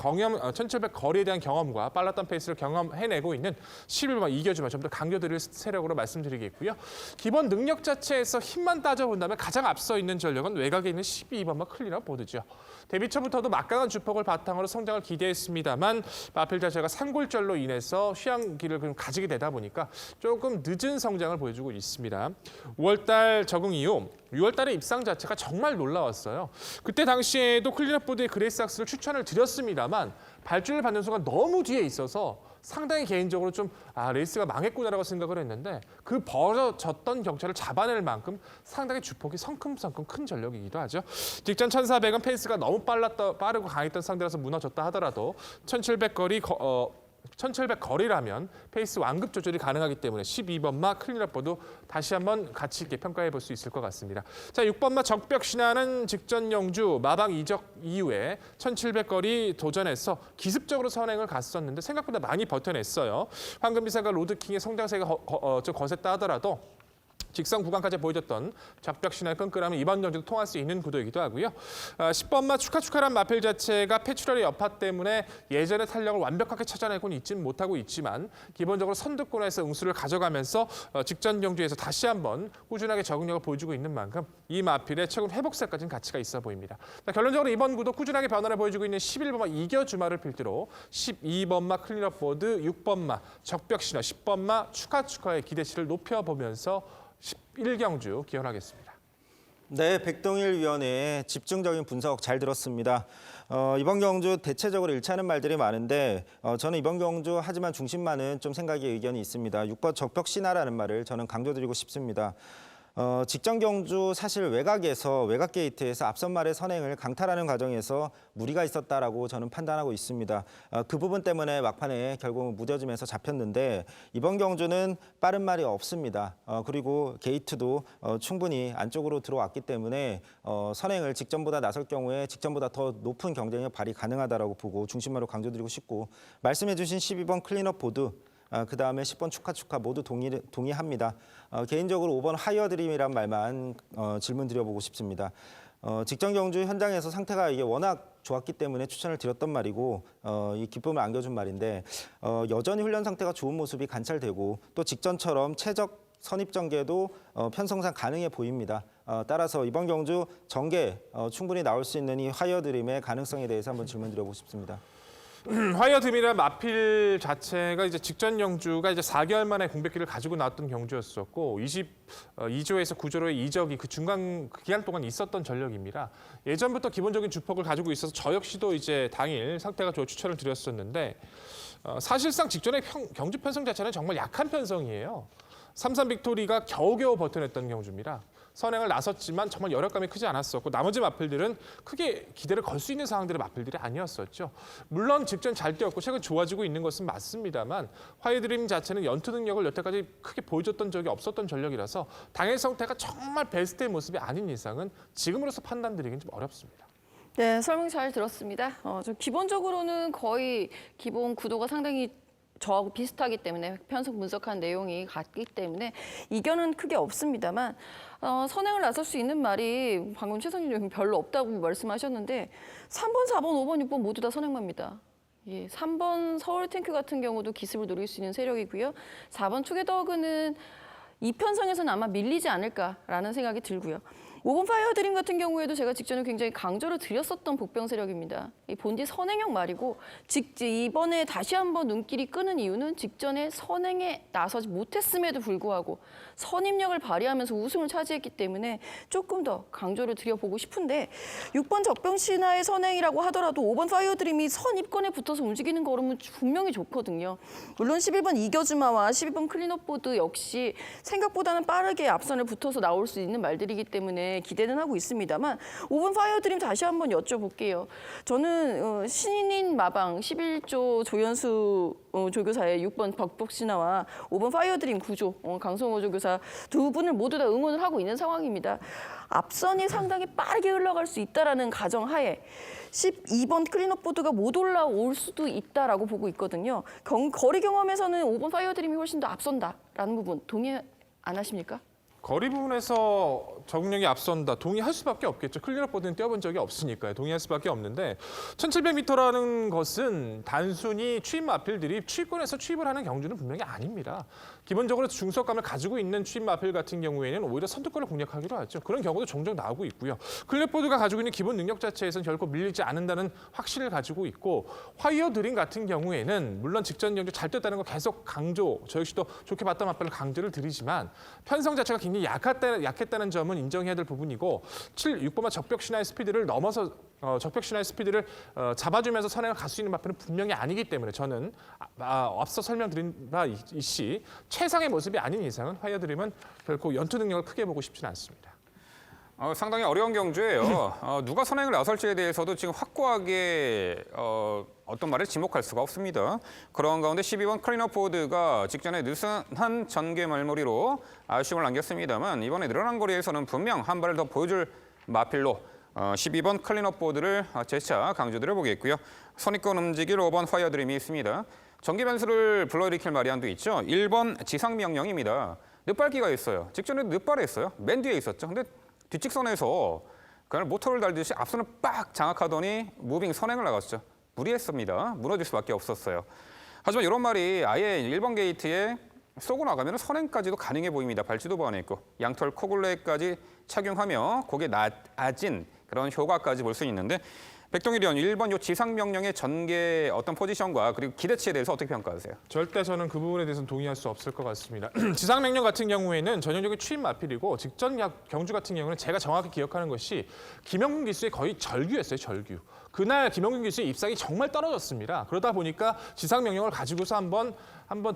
거리에 대한 경험과 빨랐던 페이스를 경험해내고 있는 11번 이겨주마 좀 더 강조드릴 세력으로 말씀드리겠고요. 기본 능력 자체에서 힘만 따져본다면 가장 앞서 있는 전력은 외곽에 있는 12번마 클리너 보드죠. 데뷔 초부터도 막강한 주폭을 바탕으로 성장을 기대했습니다만 마필 자체가 산골절로 인해서 휴양기를 가지게 되다 보니까 조금 늦은 성장을 보여주고 있습니다. 5월달 적응 이후 6월달에 입상 자체가 정말 놀라웠어요. 그때 당시에도 클리너보드의 그레이스악스를 추천을 드렸습니다만 발주를 받는 순간 너무 뒤에 있어서 상당히 개인적으로 좀 레이스가 망했구나라고 생각을 했는데 그 벌어졌던 경차를 잡아낼 만큼 상당히 주폭이 성큼성큼 큰 전력이기도 하죠. 직전 1400은 페이스가 너무 빠르고 강했던 상대라서 무너졌다 하더라도 1700 거리라면 페이스 완급 조절이 가능하기 때문에 12번마 클리너보드 다시 한번 가치 있게 평가해 볼 수 있을 것 같습니다. 자, 6번마 적벽 신화는 직전 영주 마방 이적 이후에 1700 거리 도전해서 기습적으로 선행을 갔었는데 생각보다 많이 버텨냈어요. 황금비상과 로드킹의 성장세가 좀 거셌다 하더라도 직선 구간까지 보여줬던 적벽 신화의 끈끈함은 이번 경주도 통할 수 있는 구도이기도 하고요. 10번마 축하란 마필 자체가 패출혈의 여파 때문에 예전의 탄력을 완벽하게 찾아내고는 있지는 못하고 있지만 기본적으로 선두권에서 응수를 가져가면서 직전 경주에서 다시 한번 꾸준하게 적응력을 보여주고 있는 만큼 이 마필의 최근 회복세까지는 가치가 있어 보입니다. 자, 결론적으로 이번 구도 꾸준하게 변화를 보여주고 있는 11번마 이겨주마를 필두로 12번마 클리너보드, 6번마 적벽 신화, 10번마 축하의 기대치를 높여보면서 11경주 기원하겠습니다. 네, 백동일 위원의 집중적인 분석 잘 들었습니다. 이번 경주 대체적으로 일치하는 말들이 많은데 저는 이번 경주 하지만 중심만은 좀 생각의 의견이 있습니다. 6번 적벽 신화라는 말을 저는 강조드리고 싶습니다. 직전 경주 사실 외곽 게이트에서 앞선 말의 선행을 강탈하는 과정에서 무리가 있었다라고 저는 판단하고 있습니다. 그 부분 때문에 막판에 결국은 무뎌지면서 잡혔는데 이번 경주는 빠른 말이 없습니다. 그리고 게이트도 충분히 안쪽으로 들어왔기 때문에 선행을 직전보다 나설 경우에 직전보다 더 높은 경쟁력 발휘 가능하다라고 보고 중심으로 강조드리고 싶고 말씀해주신 12번 클린업 보드 그다음에 10번 축하 모두 동의합니다. 개인적으로 5번 하이어 드림이란 말만 질문 드려보고 싶습니다. 직전 경주 현장에서 상태가 이게 워낙 좋았기 때문에 추천을 드렸던 말이고 이 기쁨을 안겨준 말인데 여전히 훈련 상태가 좋은 모습이 관찰되고 또 직전처럼 최적 선입 전개도 편성상 가능해 보입니다. 따라서 이번 경주 전개 충분히 나올 수 있는 이 하이어 드림의 가능성에 대해서 한번 질문 드려보고 싶습니다. 화이어 드림이란 마필 자체가 이제 직전 경주가 이제 4개월 만에 공백기를 가지고 나왔던 경주였었고 22조에서 9조로의 이적이 그 중간 기간 동안 있었던 전력입니다. 예전부터 기본적인 주폭을 가지고 있어서 저 역시도 이제 당일 상태가 좋아 추천을 드렸었는데 사실상 직전의 경주 편성 자체는 정말 약한 편성이에요. 3-3 빅토리가 겨우겨우 버텨냈던 경주입니다. 선행을 나섰지만 정말 여력감이 크지 않았었고 나머지 마필들은 크게 기대를 걸 수 있는 상황들의 마필들이 아니었었죠. 물론 직전 잘 뛰었고 최근 좋아지고 있는 것은 맞습니다만 화이드림 자체는 연투 능력을 여태까지 크게 보여줬던 적이 없었던 전력이라서 당일 상태가 정말 베스트의 모습이 아닌 이상은 지금으로서 판단드리기는 좀 어렵습니다. 네, 설명 잘 들었습니다. 좀 기본적으로는 거의 기본 구도가 상당히 저하고 비슷하기 때문에 편성 분석한 내용이 같기 때문에 이견은 크게 없습니다만 선행을 나설 수 있는 말이 방금 최선희 의원님 별로 없다고 말씀하셨는데 3번, 4번, 5번, 6번 모두 다 선행마입니다. 예, 3번 서울 탱크 같은 경우도 기습을 노릴 수 있는 세력이고요. 4번 투게더그는 이 편성에서는 아마 밀리지 않을까라는 생각이 들고요. 5번 파이어드림 같은 경우에도 제가 직전에 굉장히 강조를 드렸었던 복병 세력입니다. 이 본디 선행형 말이고 이번에 다시 한번 눈길이 끄는 이유는 직전에 선행에 나서지 못했음에도 불구하고 선임력을 발휘하면서 우승을 차지했기 때문에 조금 더 강조를 드려보고 싶은데 6번 적병신화의 선행이라고 하더라도 5번 파이어드림이 선입권에 붙어서 움직이는 걸음은 분명히 좋거든요. 물론 11번 이겨주마와 12번 클린업보드 역시 생각보다는 빠르게 앞선을 붙어서 나올 수 있는 말들이기 때문에 기대는 하고 있습니다만 5번 파이어드림 다시 한번 여쭤볼게요. 저는 신인 마방 11조 조연수 조교사의 6번 벅벅신화와 5번 파이어드림 구조 강성호 조교사 두 분을 모두 다 응원을 하고 있는 상황입니다. 앞선이 상당히 빠르게 흘러갈 수 있다라는 가정하에 12번 클린업보드가 못 올라올 수도 있다라고 보고 있거든요. 거리 경험에서는 5번 파이어드림이 훨씬 더 앞선다라는 부분 동의 안 하십니까? 거리 부분에서 적응력이 앞선다. 동의할 수밖에 없겠죠. 클린업보드는 뛰어본 적이 없으니까요. 동의할 수밖에 없는데 1700m라는 것은 단순히 추임 마필들이 추입권에서 추입을 하는 경주는 분명히 아닙니다. 기본적으로 중속감을 가지고 있는 추임 마필 같은 경우에는 오히려 선두권을 공략하기도 하죠. 그런 경우도 종종 나오고 있고요. 클린업보드가 가지고 있는 기본 능력 자체에서는 결코 밀리지 않는다는 확신을 가지고 있고 화이어 드림 같은 경우에는 물론 직전 경주 잘 뛰었다는 거 계속 강조, 저 역시도 좋게 봤던 마필을 강조를 드리지만 편성 자체가 굉장히 약했다는 점은 인정해야 될 부분이고 6번마 적벽신화의 스피드를 넘어서 적벽신화의 스피드를 잡아주면서 선행을 갈 수 있는 마필은 분명히 아니기 때문에 저는 앞서 설명드린 바 이씨 최상의 모습이 아닌 이상은 화이어드림은 결코 연투 능력을 크게 보고 싶지는 않습니다. 상당히 어려운 경주예요. 누가 선행을 나설지에 대해서도 지금 확고하게 어떤 말을 지목할 수가 없습니다. 그런 가운데 12번 클린업보드가 직전에 느슨한 전개 말머리로 아쉬움을 남겼습니다만 이번에 늘어난 거리에서는 분명 한 발을 더 보여줄 마필로 12번 클린업보드를 재차 강조드려 보겠고요. 선입권 움직일 5번 화이어드림이 있습니다. 전기 변수를 불러일으킬 마리안도 있죠. 1번 지상명령입니다. 늪밟기가 있어요. 직전에 늪발했어요. 맨 뒤에 있었죠. 근데 뒷직선에서 그냥 모터를 달듯이 앞선을 빡 장악하더니 무빙 선행을 나갔죠. 무리했습니다. 무너질 수밖에 없었어요. 하지만 이런 말이 아예 1번 게이트에 쏘고 나가면 선행까지도 가능해 보입니다. 발지도 보완했고 양털 코굴레까지 착용하며 곡에 낮아진 그런 효과까지 볼 수 있는데 백동일 의원, 1번 요 지상명령의 전개 어떤 포지션과 그리고 기대치에 대해서 어떻게 평가하세요? 절대 저는 그 부분에 대해서는 동의할 수 없을 것 같습니다. 지상명령 같은 경우에는 전형적인 추임 마필이고 직전 경주 같은 경우는 제가 정확히 기억하는 것이 김영군 기수의 거의 절규였어요, 절규. 그날 김영군 기수의 입상이 정말 떨어졌습니다. 그러다 보니까 지상명령을 가지고서 한번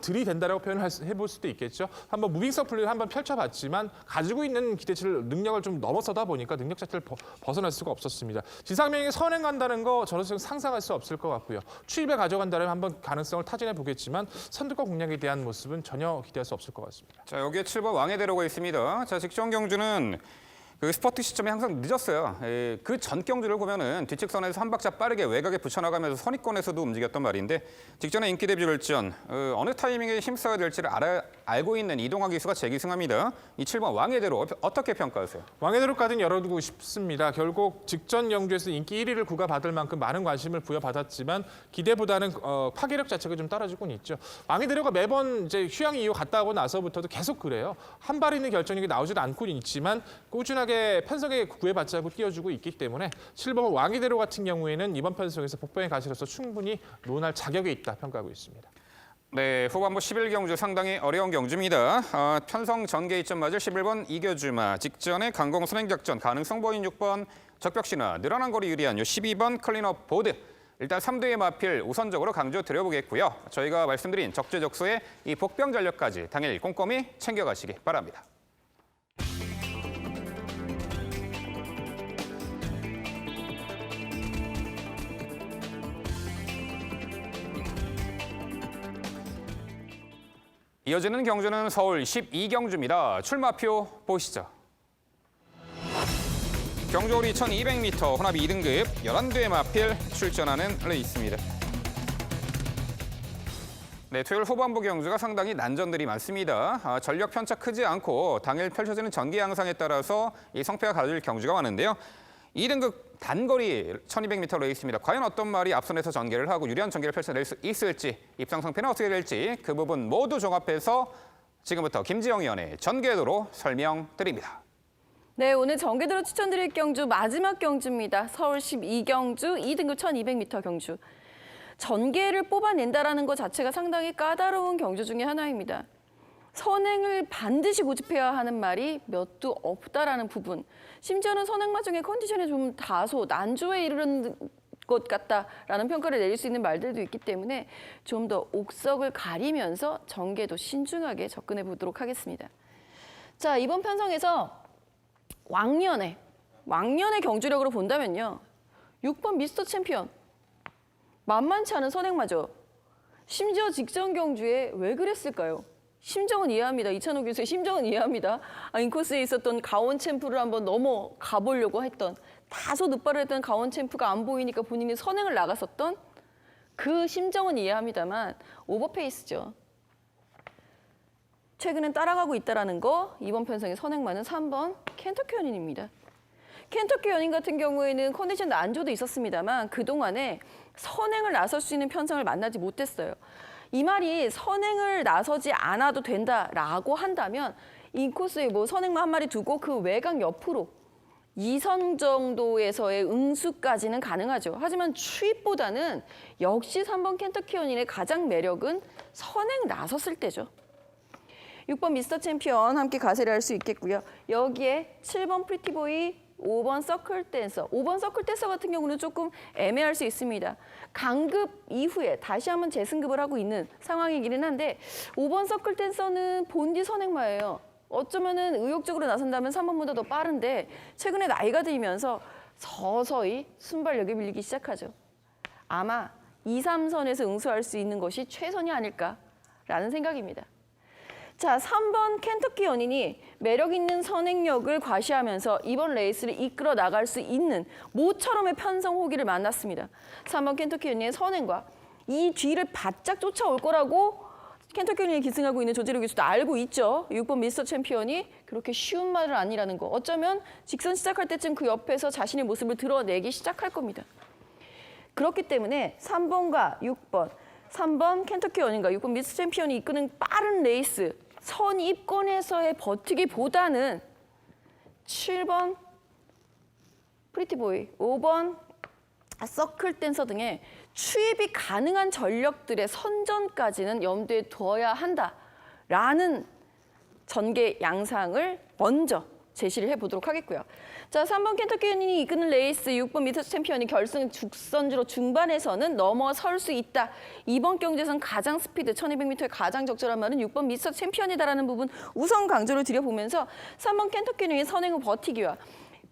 들이댄다라고 표현을 해볼 수도 있겠죠. 한번 무빙성 플레이를 한번 펼쳐봤지만 가지고 있는 기대치를 능력을 좀 넘어서다 보니까 능력 자체를 벗어날 수가 없었습니다. 지상명령에 선행한다는 거 저로서는 상상할 수 없을 것 같고요. 추입에 가져간다면 한번 가능성을 타진해 보겠지만 선두권 공략에 대한 모습은 전혀 기대할 수 없을 것 같습니다. 자, 여기에 7번 왕의 대로가 있습니다. 자, 직전 경주는 그 스퍼트 시점이 항상 늦었어요. 그 전 경주를 보면은 뒷측선에서 한 박자 빠르게 외곽에 붙여나가면서 선입권에서도 움직였던 말인데 직전에 인기 데뷔 결전 어느 타이밍에 힘써야 될지를 알고 있는 이동학 기수가 재기승합니다. 이 7번 왕의 대로 어떻게 평가하세요? 왕의 대로까지는 열어두고 싶습니다. 결국 직전 경주에서 인기 1위를 구가받을 만큼 많은 관심을 부여받았지만 기대보다는 파괴력 자체가 좀 떨어지곤 있죠. 왕의 대로가 매번 이제 휴양 이후 갔다 오고 나서부터도 계속 그래요. 한 발 있는 결정력이 나오지도 않고 있지만 꾸준하게 편성에 구애받지 않고 뛰어주고 있기 때문에 7번 왕의 대로 같은 경우에는 이번 편성에서 복병의 가시로서 충분히 논할 자격이 있다 평가하고 있습니다. 네, 후반부 11경주 상당히 어려운 경주입니다. 편성 전개 2점 맞을 11번 이겨주마, 직전에 강공 선행작전 가능성 보인 6번 적벽신화, 늘어난 거리 유리한 요 12번 클린업 보드. 일단 3대의 마필 우선적으로 강조 드려보겠고요. 저희가 말씀드린 적재적소의 이 복병 전력까지 당일 꼼꼼히 챙겨가시기 바랍니다. 이어지는 경주는 서울 12경주입니다. 출마표 보시죠. 경주홀 2200m 혼합 2등급 11대의 마필 출전하는 레이스입니다. 네, 토요일 후반부 경주가 상당히 난전들이 많습니다. 전력 편차 크지 않고 당일 펼쳐지는 전개 양상에 따라서 이 성패가 갈릴 경주가 많은데요. 2등급 단거리 1200m 레이스입니다. 과연 어떤 말이 앞선에서 전개를 하고 유리한 전개를 펼쳐낼 수 있을지, 입상 성패는 어떻게 될지 그 부분 모두 종합해서 지금부터 김지영 위원의 전개도로 설명드립니다. 네, 오늘 전개도로 추천드릴 경주 마지막 경주입니다. 서울 12경주 2등급 1200m 경주. 전개를 뽑아낸다라는 것 자체가 상당히 까다로운 경주 중에 하나입니다. 선행을 반드시 고집해야 하는 말이 몇 두 없다라는 부분. 심지어는 선행마 중에 컨디션이 좀 다소 난조에 이르는 것 같다라는 평가를 내릴 수 있는 말들도 있기 때문에 좀 더 옥석을 가리면서 전개도 신중하게 접근해 보도록 하겠습니다. 자, 이번 편성에서 왕년의 경주력으로 본다면요. 6번 미스터 챔피언. 만만치 않은 선행마죠. 심지어 직전 경주에 왜 그랬을까요? 심정은 이해합니다. 이찬호 교수의 심정은 이해합니다. 인코스에 있었던 가온 챔프를 한번 넘어가 보려고 했던 다소 늦발을 했던 가온 챔프가 안 보이니까 본인이 선행을 나갔었던 그 심정은 이해합니다만 오버페이스죠. 최근엔 따라가고 있다는 거 이번 편성의 선행마는 3번 켄터키 연인입니다. 켄터키 연인 같은 경우에는 컨디션 난조도 있었습니다만 그동안에 선행을 나설 수 있는 편성을 만나지 못했어요. 이 말이 선행을 나서지 않아도 된다라고 한다면 인코스에 뭐 선행마 한 마리 두고 그 외곽 옆으로 2선 정도에서의 응수까지는 가능하죠. 하지만 추입보다는 역시 3번 켄터키 연인의 가장 매력은 선행 나섰을 때죠. 6번 미스터 챔피언 함께 가세를 할 수 있겠고요. 여기에 7번 프리티보이, 5번 서클 댄서. 5번 서클 댄서 같은 경우는 조금 애매할 수 있습니다. 강급 이후에 다시 한번 재승급을 하고 있는 상황이기는 한데 5번 서클 댄서는 본디 선행마예요. 어쩌면은 의욕적으로 나선다면 3번보다 더 빠른데 최근에 나이가 들면서 서서히 순발력이 밀리기 시작하죠. 아마 2, 3선에서 응수할 수 있는 것이 최선이 아닐까라는 생각입니다. 자, 3번 켄터키 연인이 매력 있는 선행력을 과시하면서 이번 레이스를 이끌어 나갈 수 있는 모처럼의 편성 호기를 만났습니다. 3번 켄터키 연인의 선행과 이 뒤를 바짝 쫓아올 거라고 켄터키 연인이 기승하고 있는 조재료 교수도 알고 있죠. 6번 미스터 챔피언이 그렇게 쉬운 말은 아니라는 거. 어쩌면 직선 시작할 때쯤 그 옆에서 자신의 모습을 드러내기 시작할 겁니다. 그렇기 때문에 3번과 6번, 3번 켄터키 연인과 6번 미스터 챔피언이 이끄는 빠른 레이스 선입권에서의 버티기보다는 7번 프리티보이, 5번 서클 댄서 등의 추입이 가능한 전력들의 선전까지는 염두에 두어야 한다라는 전개 양상을 먼저 제시를 해보도록 하겠고요. 자, 3번 켄터키 연인이 이끄는 레이스 6번 미스터 챔피언이 결승 죽선주로 중반에서는 넘어설 수 있다. 이번 경주에선 가장 스피드 1200m에 가장 적절한 말은 6번 미스터 챔피언이다라는 부분 우선 강조를 드려보면서 3번 켄터키 연인의 선행 후 버티기와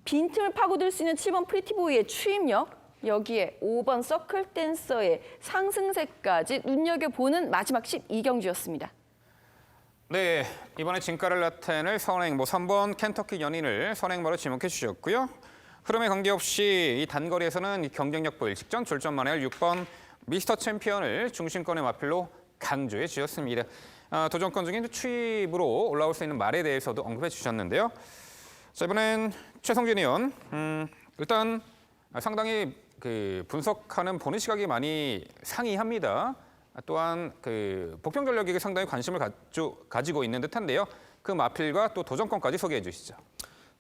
빈틈을 파고들 수 있는 7번 프리티보이의 추임력, 여기에 5번 서클 댄서의 상승세까지 눈여겨보는 마지막 12경주였습니다. 네, 이번에 진가를 나타낼 선행 3번 켄터키 연인을 선행마로 지목해 주셨고요. 흐름에 관계없이 이 단거리에서는 경쟁력 보일 직전 출전만 할 6번 미스터 챔피언을 중심권의 마필로 강조해 주셨습니다. 도전권 중에 추입으로 올라올 수 있는 말에 대해서도 언급해 주셨는데요. 자, 이번엔 최성진 의원, 일단 상당히 분석하는 보는 시각이 많이 상이합니다. 또한 복병 전력에게 상당히 관심을 가지고 있는 듯한데요. 그 마필과 또 도전권까지 소개해 주시죠.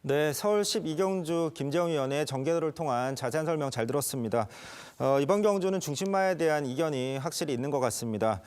네, 서울 12경주 김재영 위원의 전개도를 통한 자세한 설명 잘 들었습니다. 이번 경주는 중심마에 대한 이견이 확실히 있는 것 같습니다.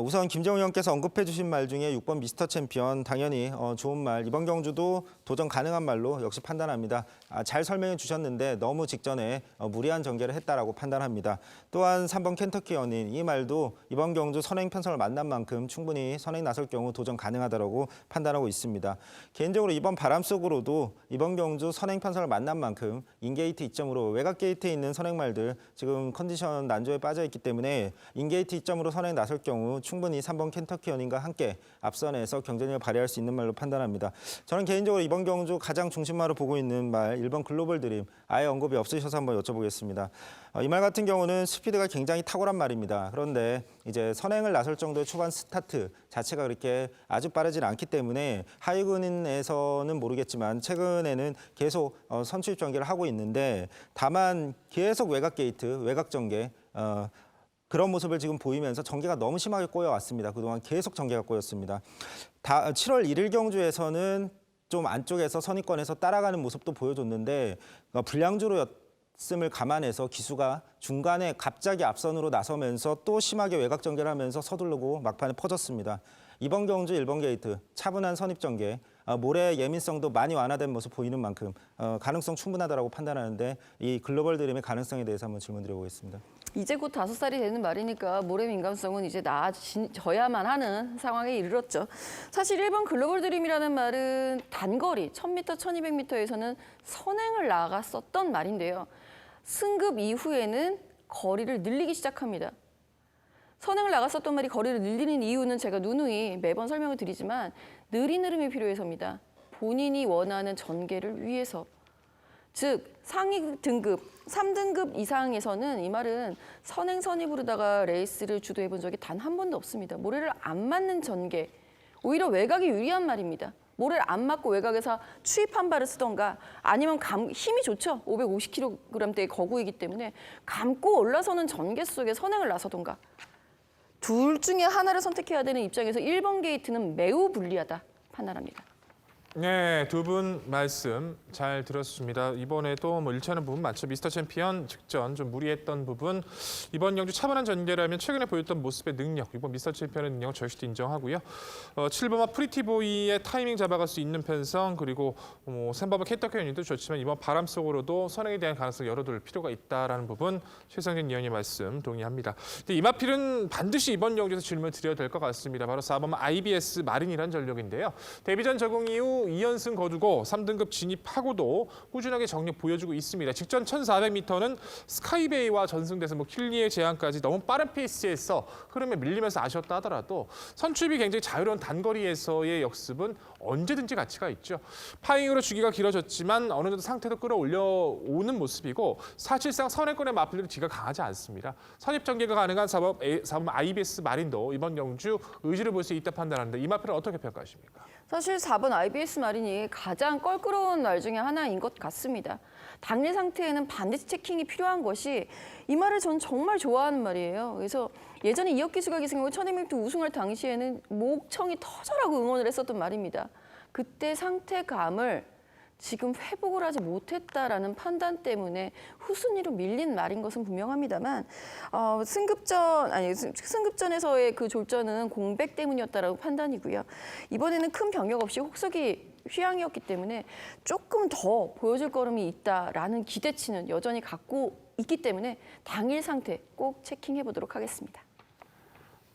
우선 김재영 위원께서 언급해 주신 말 중에 6번 미스터 챔피언 당연히 좋은 말, 이번 경주도 도전 가능한 말로 역시 판단합니다. 잘 설명해 주셨는데 너무 직전에 무리한 전개를 했다라고 판단합니다. 또한 3번 켄터키 연인, 이 말도 이번 경주 선행 편성을 만난 만큼 충분히 선행 나설 경우 도전 가능하다고 판단하고 있습니다. 개인적으로 이번 바람 속으로도 이번 경주 선행 편성을 만난 만큼 인게이트 이점으로 외곽 게이트에 있는 선행말들 지금 컨디션 난조에 빠져 있기 때문에 인게이트 이점으로 선행 나설 경우 충분히 3번 켄터키 연인과 함께 앞선에서 경쟁력을 발휘할 수 있는 말로 판단합니다. 저는 개인적으로 이번 경주 가장 중심마로 보고 있는 말 1번 글로벌 드림, 아예 언급이 없으셔서 한번 여쭤보겠습니다. 이 말 같은 경우는 스피드가 굉장히 탁월한 말입니다. 그런데 이제 선행을 나설 정도의 초반 스타트 자체가 그렇게 아주 빠르진 않기 때문에 하이근에서는 모르겠지만 최근에는 계속 선취입 전개를 하고 있는데 다만 계속 외곽 게이트, 외곽 전개 그런 모습을 지금 보이면서 전개가 너무 심하게 꼬여왔습니다. 그동안 계속 전개가 꼬였습니다. 7월 1일 경주에서는 좀 안쪽에서 선입권에서 따라가는 모습도 보여줬는데 불량주로였음을 감안해서 기수가 중간에 갑자기 앞선으로 나서면서 또 심하게 외곽 전개를 하면서 서두르고 막판에 퍼졌습니다. 이번 경주 1번 게이트 차분한 선입 전개, 모래 예민성도 많이 완화된 모습 보이는 만큼 가능성 충분하다고 판단하는데 이 글로벌 드림의 가능성에 대해서 한번 질문드려보겠습니다. 이제 곧 5살이 되는 말이니까 모래 민감성은 이제 나아져야만 하는 상황에 이르렀죠. 사실 1번 글로벌 드림이라는 말은 단거리 1000m, 1200m에서는 선행을 나갔었던 말인데요. 승급 이후에는 거리를 늘리기 시작합니다. 선행을 나갔었던 말이 거리를 늘리는 이유는 제가 누누이 매번 설명을 드리지만 느린 흐름이 필요해서입니다. 본인이 원하는 전개를 위해서. 즉 상위 등급, 3등급 이상에서는 이 말은 선행 선입으로다가 레이스를 주도해 본 적이 단 한 번도 없습니다. 모래를 안 맞는 전개, 오히려 외곽이 유리한 말입니다. 모래를 안 맞고 외곽에서 추입 한 발을 쓰던가 아니면 힘이 좋죠. 550kg대의 거구이기 때문에 감고 올라서는 전개 속에 선행을 나서던가. 둘 중에 하나를 선택해야 되는 입장에서 1번 게이트는 매우 불리하다 판단합니다. 네, 두 분 말씀 잘 들었습니다. 이번에도 뭐 일치하는 부분 많죠. 미스터 챔피언 직전 좀 무리했던 부분. 이번 경주 차분한 전개라면 최근에 보였던 모습의 능력, 이번 미스터 챔피언의 능력을 저희도 인정하고요. 7번마 프리티보이의 타이밍 잡아갈 수 있는 편성, 그리고 3번마 캐터캐 유닛도 좋지만 이번 바람 속으로도 선행에 대한 가능성을 열어둘 필요가 있다라는 부분 최상진 위원의 말씀 동의합니다. 근데 이마필은 반드시 이번 경주에서 질문을 드려야 될 것 같습니다. 바로 4번마 IBS 마린이라는 전력인데요. 데뷔전 적응 이후 2연승 거두고 3등급 진입하고도 꾸준하게 정력 보여주고 있습니다. 직전 1400m는 스카이베이와 전승돼서 킬리의 제한까지 너무 빠른 페이스에서 흐름에 밀리면서 아쉬웠다 하더라도 선출이 굉장히 자유로운 단거리에서의 역습은 언제든지 가치가 있죠. 파잉으로 주기가 길어졌지만 어느 정도 상태도 끌어올려오는 모습이고 사실상 선행권의 맞불리도 뒤가 강하지 않습니다. 선입 전개가 가능한 4번 IBS 마린도 이번 경주 의지를 볼 수 있다 판단하는데 이 마필은 어떻게 평가하십니까? 사실 4번 IBS 마린이 가장 껄끄러운 말 중에 하나인 것 같습니다. 당일 상태에는 반드시 체킹이 필요한 것이 이 말을 전 정말 좋아하는 말이에요. 그래서 예전에 이혁기 수가 기승하고 1200m 우승할 당시에는 목청이 터져라고 응원을 했었던 말입니다. 그때 상태감을 지금 회복을 하지 못했다라는 판단 때문에 후순위로 밀린 말인 것은 분명합니다만 승급전에서의 그 졸전은 공백 때문이었다라고 판단이고요. 이번에는 큰 병역 없이 혹석이 휴양이었기 때문에 조금 더 보여줄 걸음이 있다라는 기대치는 여전히 갖고 있기 때문에 당일 상태 꼭 체킹해 보도록 하겠습니다.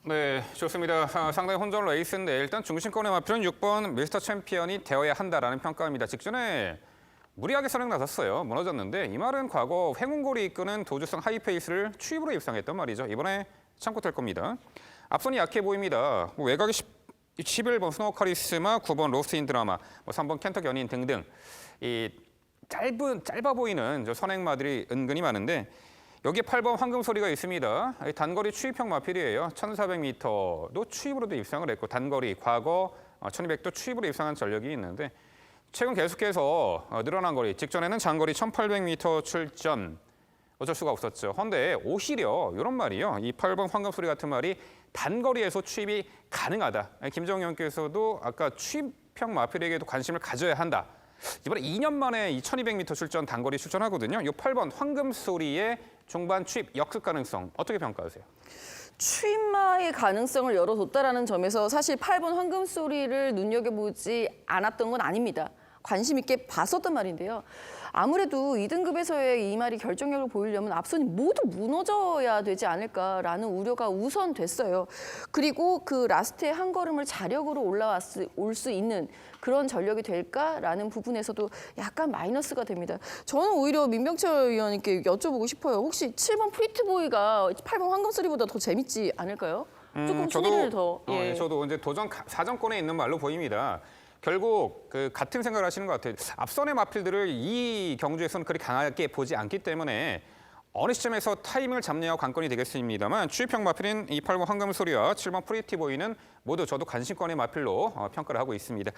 네, 좋습니다. 상당히 혼전 레이스인데 일단 중심권의 마필은 6번 미스터 챔피언이 되어야 한다라는 평가입니다. 직전에 무리하게 선행 나섰어요. 무너졌는데 이 말은 과거 횡운골이 이끄는 도주성 하이페이스를 추입으로 입상했단 말이죠. 이번에 참고될 겁니다. 앞선이 약해 보입니다. 외곽이 11번 스노우 카리스마, 9번 로스인 드라마, 3번 켄터 연인 등등 이 짧아 보이는 선행마들이 은근히 많은데 여기에 8번 황금소리가 있습니다. 단거리 추입형 마필이에요. 1400m도 추입으로도 입상을 했고 단거리 과거 1200도 추입으로 입상한 전력이 있는데 최근 계속해서 늘어난 거리, 직전에는 장거리 1800m 출전 어쩔 수가 없었죠. 그런데 오히려 이런 말이요. 이 8번 황금소리 같은 말이 단거리에서 추입이 가능하다. 김정희 의원께서도 아까 추입형 마필에게도 관심을 가져야 한다. 이번에 2년 만에 2200m 출전 단거리 출전하거든요. 이 8번 황금소리의 중반 추입 역습 가능성 어떻게 평가하세요? 추임마의 가능성을 열어뒀다라는 점에서 사실 8번 황금소리를 눈여겨보지 않았던 건 아닙니다. 관심 있게 봤었단 말인데요. 아무래도 2등급에서의 이 말이 결정력을 보이려면 앞선이 모두 무너져야 되지 않을까라는 우려가 우선됐어요. 그리고 그 라스트의 한 걸음을 자력으로 올 수 있는 그런 전력이 될까라는 부분에서도 약간 마이너스가 됩니다. 저는 오히려 민병철 위원님께 여쭤보고 싶어요. 혹시 7번 프리트보이가 8번 황금소리보다 더 재밌지 않을까요? 조금 순위를 더. 예. 저도 이제 도전 사정권에 있는 말로 보입니다. 결국 같은 생각을 하시는 것 같아요. 앞선의 마필들을 이 경주에서는 그리 강하게 보지 않기 때문에 어느 시점에서 타이밍을 잡느냐가 관건이 되겠습니다만 추입형 마필인 이 8번 황금소리와 7번 프리티보이는 모두 저도 관심권의 마필로 평가를 하고 있습니다.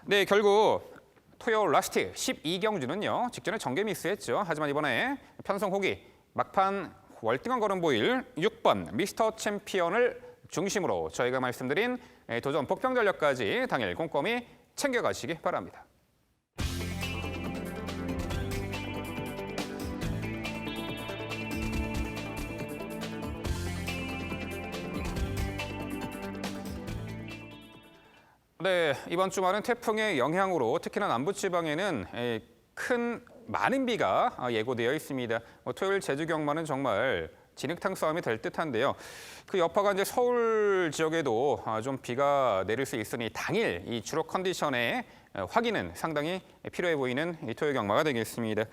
네, 결국 토요 라스트 12경주는요. 직전에 전개 미스했죠. 하지만 이번에 편성 호기 막판 월등한 걸음 보일 6번 미스터 챔피언을 중심으로 저희가 말씀드린 도전 복병 전력까지 당일 꼼꼼히 챙겨가시기 바랍니다. 네, 이번 주말은 태풍의 영향으로 특히나 남부지방에는 많은 비가 예고되어 있습니다. 토요일 제주 경마는 정말 진흙탕 싸움이 될 듯한데요. 그 여파가 이제 서울 지역에도 좀 비가 내릴 수 있으니 당일 이 주로 컨디션의 확인은 상당히 필요해 보이는 이 토요일 경마가 되겠습니다.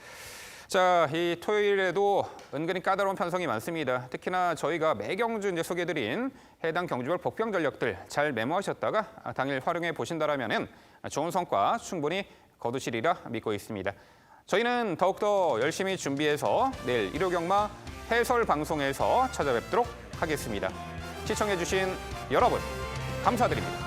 자, 이 토요일에도 은근히 까다로운 편성이 많습니다. 특히나 저희가 매경주 이제 소개드린 해당 경주별 복병 전력들 잘 메모하셨다가 당일 활용해 보신다라면은 좋은 성과 충분히 거두시리라 믿고 있습니다. 저희는 더욱더 열심히 준비해서 내일 일요 경마 해설 방송에서 찾아뵙도록 하겠습니다. 시청해주신 여러분 감사드립니다.